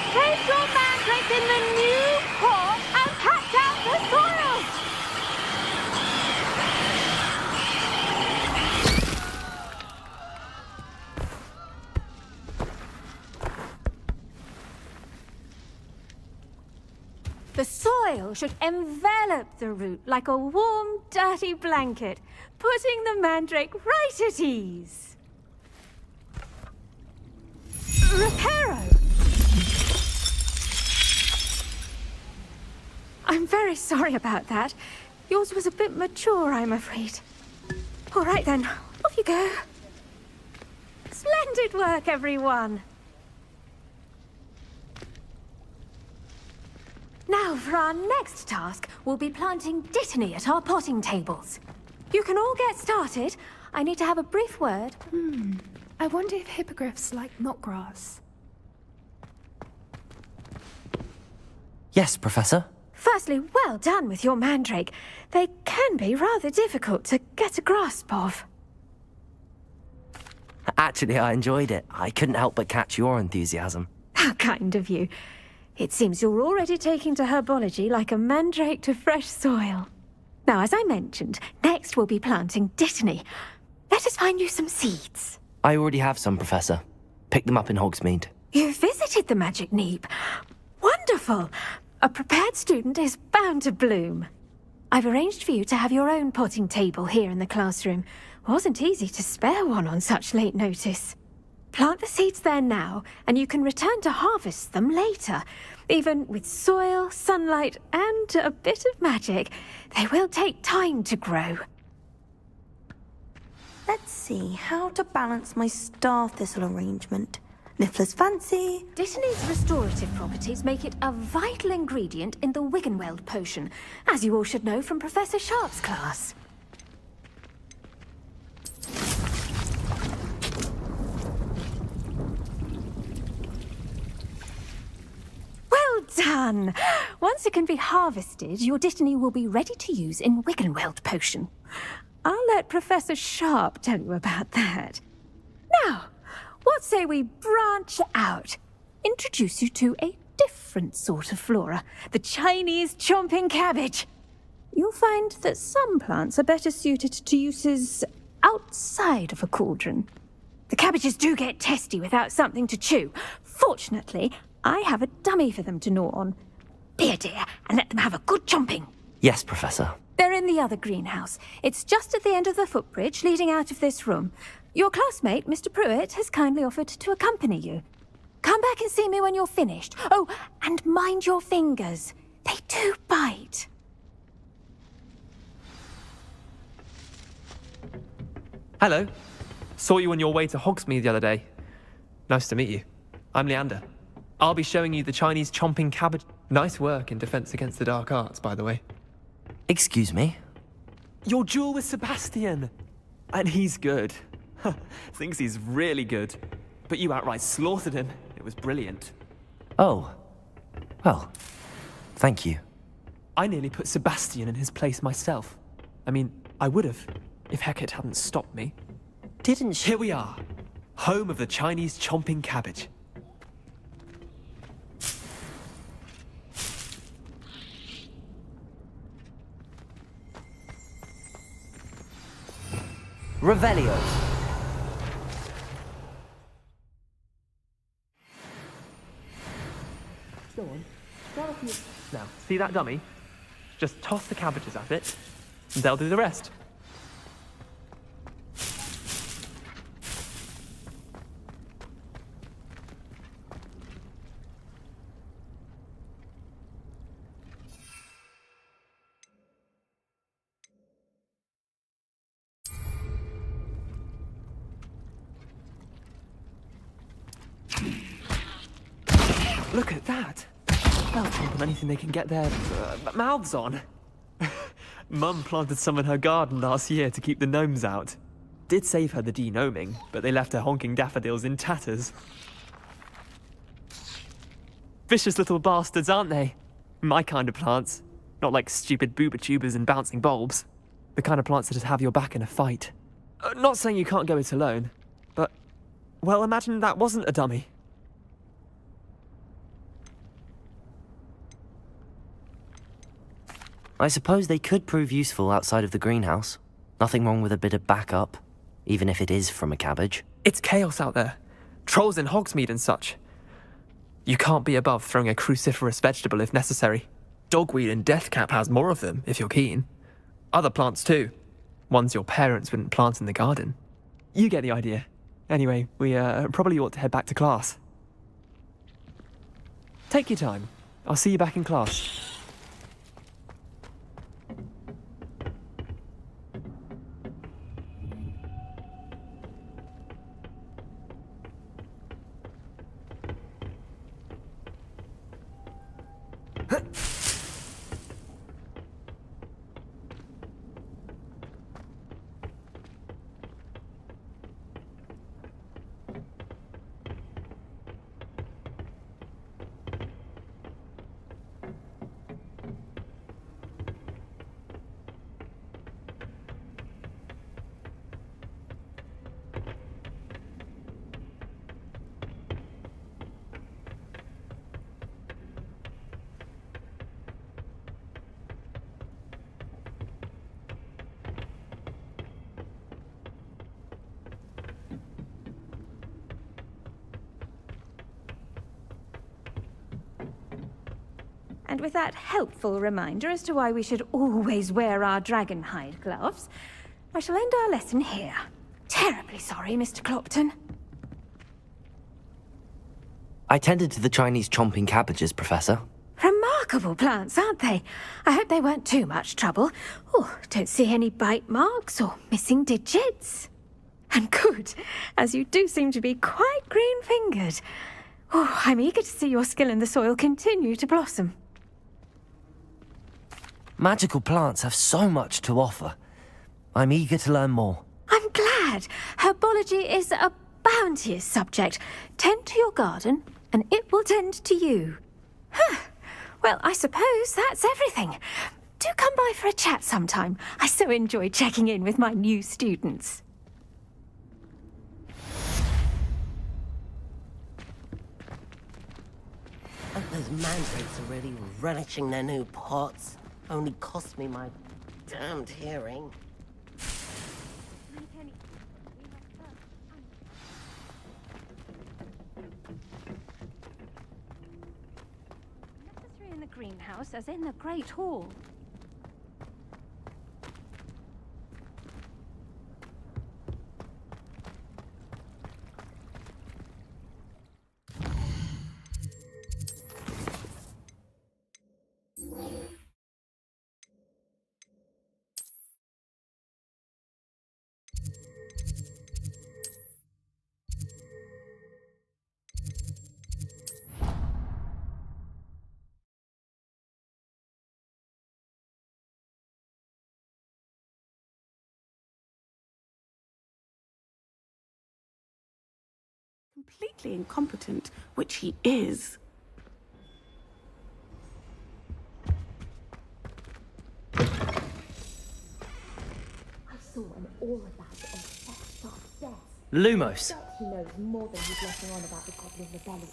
Place your mandrake in the new pot and patch out the soil! The soil should envelop the root like a warm, dirty blanket, putting the mandrake right at ease. Reparo! I'm very sorry about that. Yours was a bit mature, I'm afraid. All right then, off you go. Splendid work, everyone. Now, for our next task, we'll be planting dittany at our potting tables. You can all get started. I need to have a brief word. I wonder if hippogriffs like knotgrass. Yes, Professor. Firstly, well done with your mandrake. They can be rather difficult to get a grasp of. Actually, I enjoyed it. I couldn't help but catch your enthusiasm. How kind of you. It seems you're already taking to herbology like a mandrake to fresh soil. Now, as I mentioned, next we'll be planting dittany. Let us find you some seeds. I already have some, Professor. Picked them up in Hogsmeade. You visited the Magic Neep. Wonderful! A prepared student is bound to bloom. I've arranged for you to have your own potting table here in the classroom. Wasn't easy to spare one on such late notice. Plant the seeds there now, and you can return to harvest them later. Even with soil, sunlight, and a bit of magic, they will take time to grow. Let's see how to balance my star thistle arrangement. Niffler's fancy. Dittany's restorative properties make it a vital ingredient in the Wiggenweld potion, as you all should know from Professor Sharp's class. Well done! Once it can be harvested, your dittany will be ready to use in Wiggenweld potion. I'll let Professor Sharp tell you about that. Now, what say we branch out? Introduce you to a different sort of flora, the Chinese chomping cabbage. You'll find that some plants are better suited to uses outside of a cauldron. The cabbages do get testy without something to chew. Fortunately, I have a dummy for them to gnaw on. Be a dear and let them have a good chomping. Yes, Professor. They're in the other greenhouse. It's just at the end of the footbridge leading out of this room. Your classmate, Mr. Pruitt, has kindly offered to accompany you. Come back and see me when you're finished. Oh, and mind your fingers. They do bite. Hello. Saw you on your way to Hogsmeade the other day. Nice to meet you. I'm Leander. I'll be showing you the Chinese chomping cabbage. Nice work in Defense Against the Dark Arts, by the way. Excuse me? Your duel with Sebastian! And he's good. Thinks he's really good. But you outright slaughtered him. It was brilliant. Oh. Well, thank you. I nearly put Sebastian in his place myself. I mean, I would have, if Hecate hadn't stopped me. Didn't she? Here we are. Home of the Chinese chomping cabbage. Revelio. Go on. Now, see that dummy? Just toss the cabbages at it, and they'll do the rest. Look at that! They'll chomp on anything they can get their mouths on. Mum planted some in her garden last year to keep the gnomes out. Did save her the de-gnoming, but they left her honking daffodils in tatters. Vicious little bastards, aren't they? My kind of plants. Not like stupid booba tubers and bouncing bulbs. The kind of plants that just have your back in a fight. Not saying you can't go it alone, but... well, imagine that wasn't a dummy. I suppose they could prove useful outside of the greenhouse. Nothing wrong with a bit of backup, even if it is from a cabbage. It's chaos out there. Trolls in Hogsmeade and such. You can't be above throwing a cruciferous vegetable if necessary. Dogweed and deathcap has more of them, if you're keen. Other plants too. Ones your parents wouldn't plant in the garden. You get the idea. Anyway, we probably ought to head back to class. Take your time. I'll see you back in class. And with that helpful reminder as to why we should always wear our dragonhide gloves, I shall end our lesson here. Terribly sorry, Mr. Clopton. I tended to the Chinese chomping cabbages, Professor. Remarkable plants, aren't they? I hope they weren't too much trouble. Oh, don't see any bite marks or missing digits. And good, as you do seem to be quite green-fingered. Oh, I'm eager to see your skill in the soil continue to blossom. Magical plants have so much to offer. I'm eager to learn more. I'm glad. Herbology is a bounteous subject. Tend to your garden, and it will tend to you. Huh. Well, I suppose that's everything. Do come by for a chat sometime. I so enjoy checking in with my new students. Those mandrakes are really relishing their new pots. Only cost me my damned hearing. Necessary in the greenhouse as in the Great Hall. Completely incompetent, which he is. I saw an aura badge on Seth's upstairs. Lumos. He knows more than he's letting on about the Goblin Rebellion.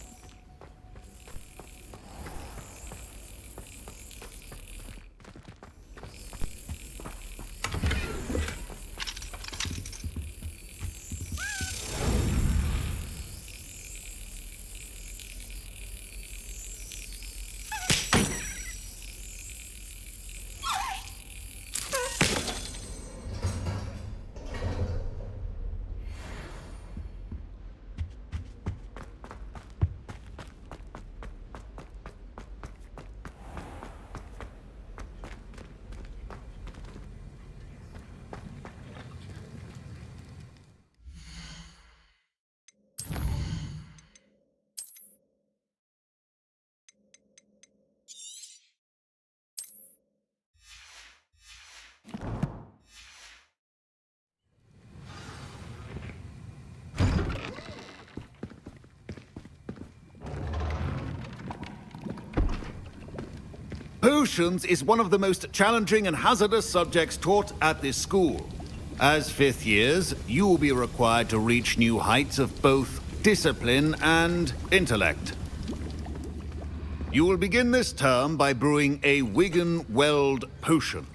Potions is one of the most challenging and hazardous subjects taught at this school. As fifth years, you will be required to reach new heights of both discipline and intellect. You will begin this term by brewing a Wigan-Weld potion.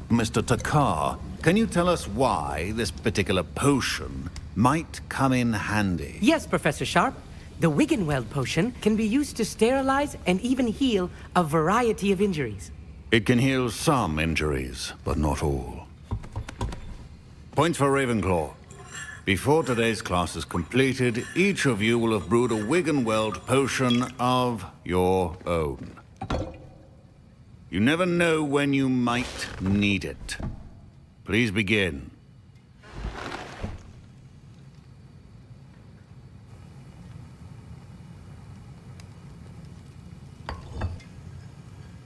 Mr. Takar, can you tell us why this particular potion might come in handy? Yes, Professor Sharp. The Wigan-Weld potion can be used to sterilize and even heal a variety of injuries. It can heal some injuries, but not all. Points for Ravenclaw. Before today's class is completed, each of you will have brewed a Wigan-Weld potion of your own. You never know when you might need it. Please begin.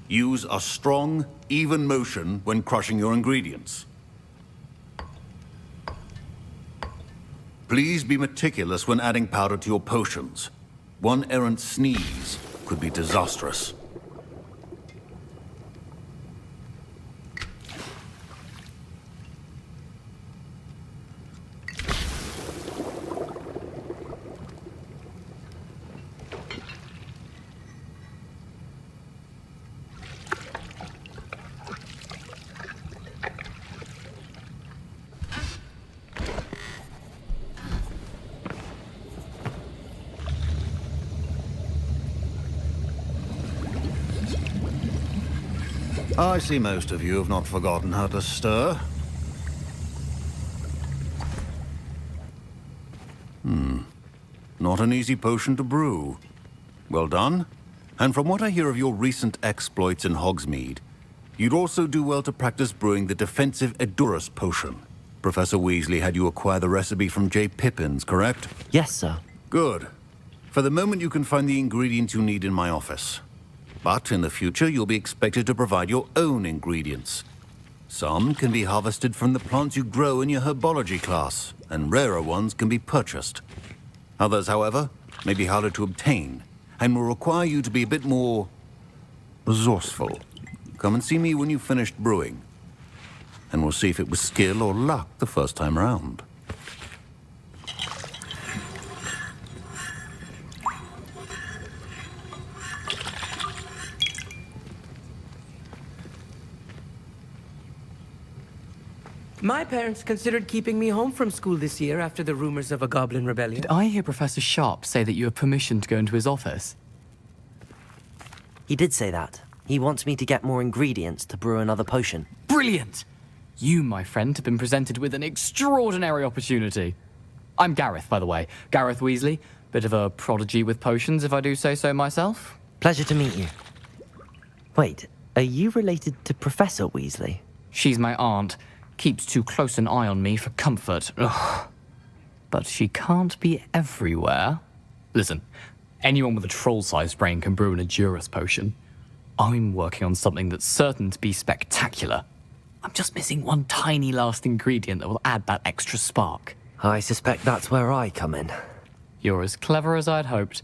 Use a strong, even motion when crushing your ingredients. Please be meticulous when adding powder to your potions. One errant sneeze could be disastrous. I see most of you have not forgotten how to stir. Not an easy potion to brew. Well done. And from what I hear of your recent exploits in Hogsmeade, you'd also do well to practice brewing the defensive Edurus potion. Professor Weasley had you acquire the recipe from J. Pippins, correct? Yes, sir. Good. For the moment, you can find the ingredients you need in my office. But in the future, you'll be expected to provide your own ingredients. Some can be harvested from the plants you grow in your herbology class, and rarer ones can be purchased. Others, however, may be harder to obtain, and will require you to be a bit more resourceful. Come and see me when you've finished brewing, and we'll see if it was skill or luck the first time round. My parents considered keeping me home from school this year after the rumors of a goblin rebellion. Did I hear Professor Sharp say that you have permission to go into his office? He did say that. He wants me to get more ingredients to brew another potion. Brilliant! You, my friend, have been presented with an extraordinary opportunity. I'm Gareth, by the way. Gareth Weasley. Bit of a prodigy with potions, if I do say so myself. Pleasure to meet you. Wait, are you related to Professor Weasley? She's my aunt. Keeps too close an eye on me for comfort. Ugh. But she can't be everywhere. Listen, anyone with a troll-sized brain can brew an Edurus potion. I'm working on something that's certain to be spectacular. I'm just missing one tiny last ingredient that will add that extra spark. I suspect that's where I come in. You're as clever as I'd hoped.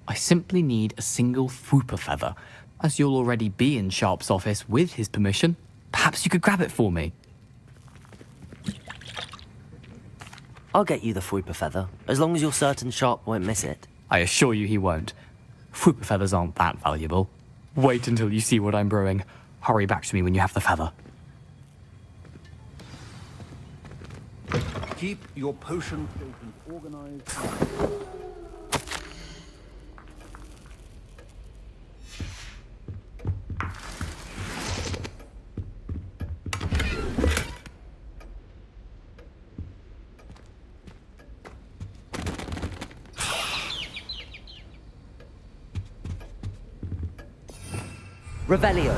I simply need a single Fwooper feather. As you'll already be in Sharp's office with his permission, perhaps you could grab it for me. I'll get you the Fwooper feather, as long as you're certain Sharp won't miss it. I assure you he won't. Fwooper feathers aren't that valuable. Wait until you see what I'm brewing. Hurry back to me when you have the feather. Keep your potion stations organized. Revelio.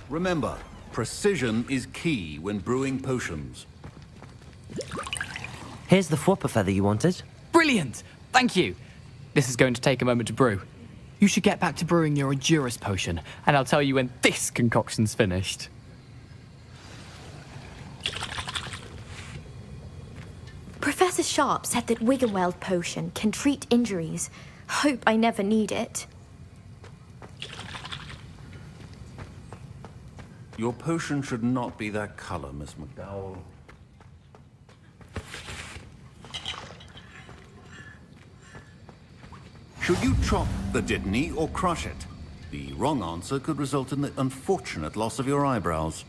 Remember, precision is key when brewing potions. Here's the Fwooper feather you wanted. Brilliant! Thank you. This is going to take a moment to brew. You should get back to brewing your Edurus potion, and I'll tell you when this concoction's finished. Professor Sharp said that Wiggenweld potion can treat injuries. Hope I never need it. Your potion should not be that color, Miss McDowell. Should you chop the Dittany or crush it? The wrong answer could result in the unfortunate loss of your eyebrows.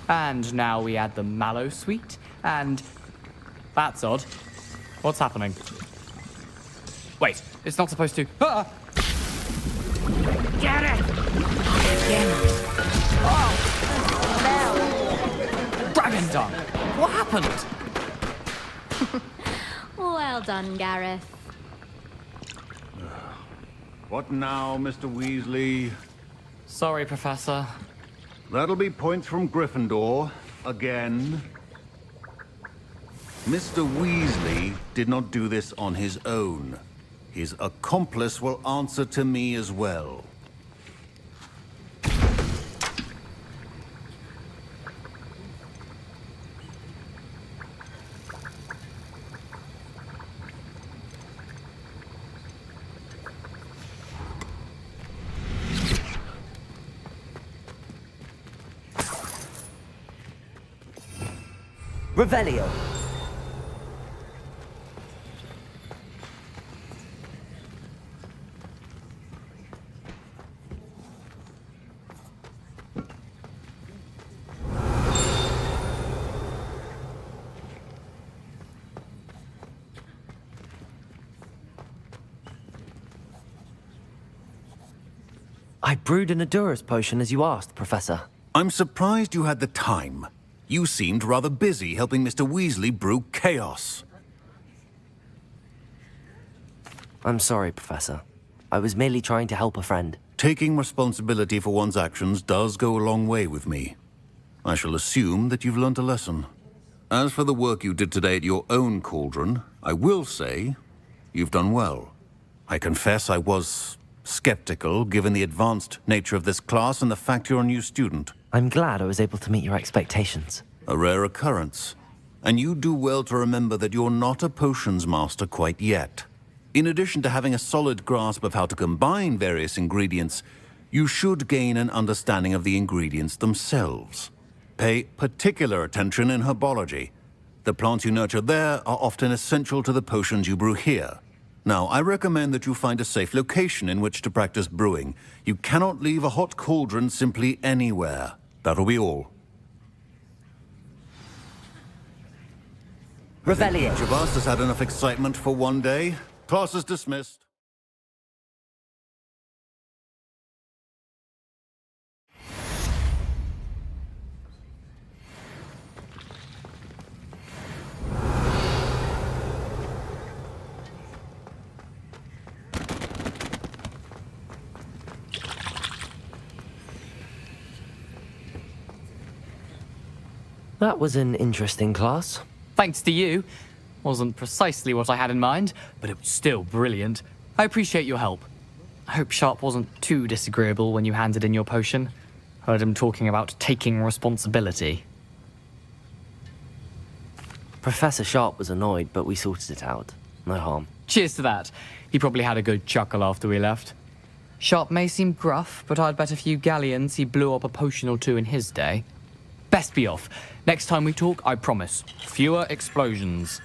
And now we add the mallow sweet, and... That's odd. What's happening? Wait, it's not supposed to... Ah! Get it! Dragon dung! What happened? Well done, Gareth. What now, Mr. Weasley? Sorry, Professor. That'll be points from Gryffindor, again. Mr. Weasley did not do this on his own. His accomplice will answer to me as well. Revelio. I brewed an Adurus potion as you asked, Professor. I'm surprised you had the time. You seemed rather busy helping Mr. Weasley brew chaos. I'm sorry, Professor. I was merely trying to help a friend. Taking responsibility for one's actions does go a long way with me. I shall assume that you've learnt a lesson. As for the work you did today at your own cauldron, I will say you've done well. I confess I was skeptical, given the advanced nature of this class and the fact you're a new student. I'm glad I was able to meet your expectations. A rare occurrence. And you do well to remember that you're not a potions master quite yet. In addition to having a solid grasp of how to combine various ingredients, you should gain an understanding of the ingredients themselves. Pay particular attention in herbology. The plants you nurture there are often essential to the potions you brew here. Now, I recommend that you find a safe location in which to practice brewing. You cannot leave a hot cauldron simply anywhere. That'll be all. Revelio. Javast has had enough excitement for one day. Class is dismissed. That was an interesting class. Thanks to you. Wasn't precisely what I had in mind, but it was still brilliant. I appreciate your help. I hope Sharp wasn't too disagreeable when you handed in your potion. Heard him talking about taking responsibility. Professor Sharp was annoyed, but we sorted it out. No harm. Cheers to that. He probably had a good chuckle after we left. Sharp may seem gruff, but I'd bet a few galleons he blew up a potion or two in his day. Best be off. Next time we talk, I promise. Fewer explosions.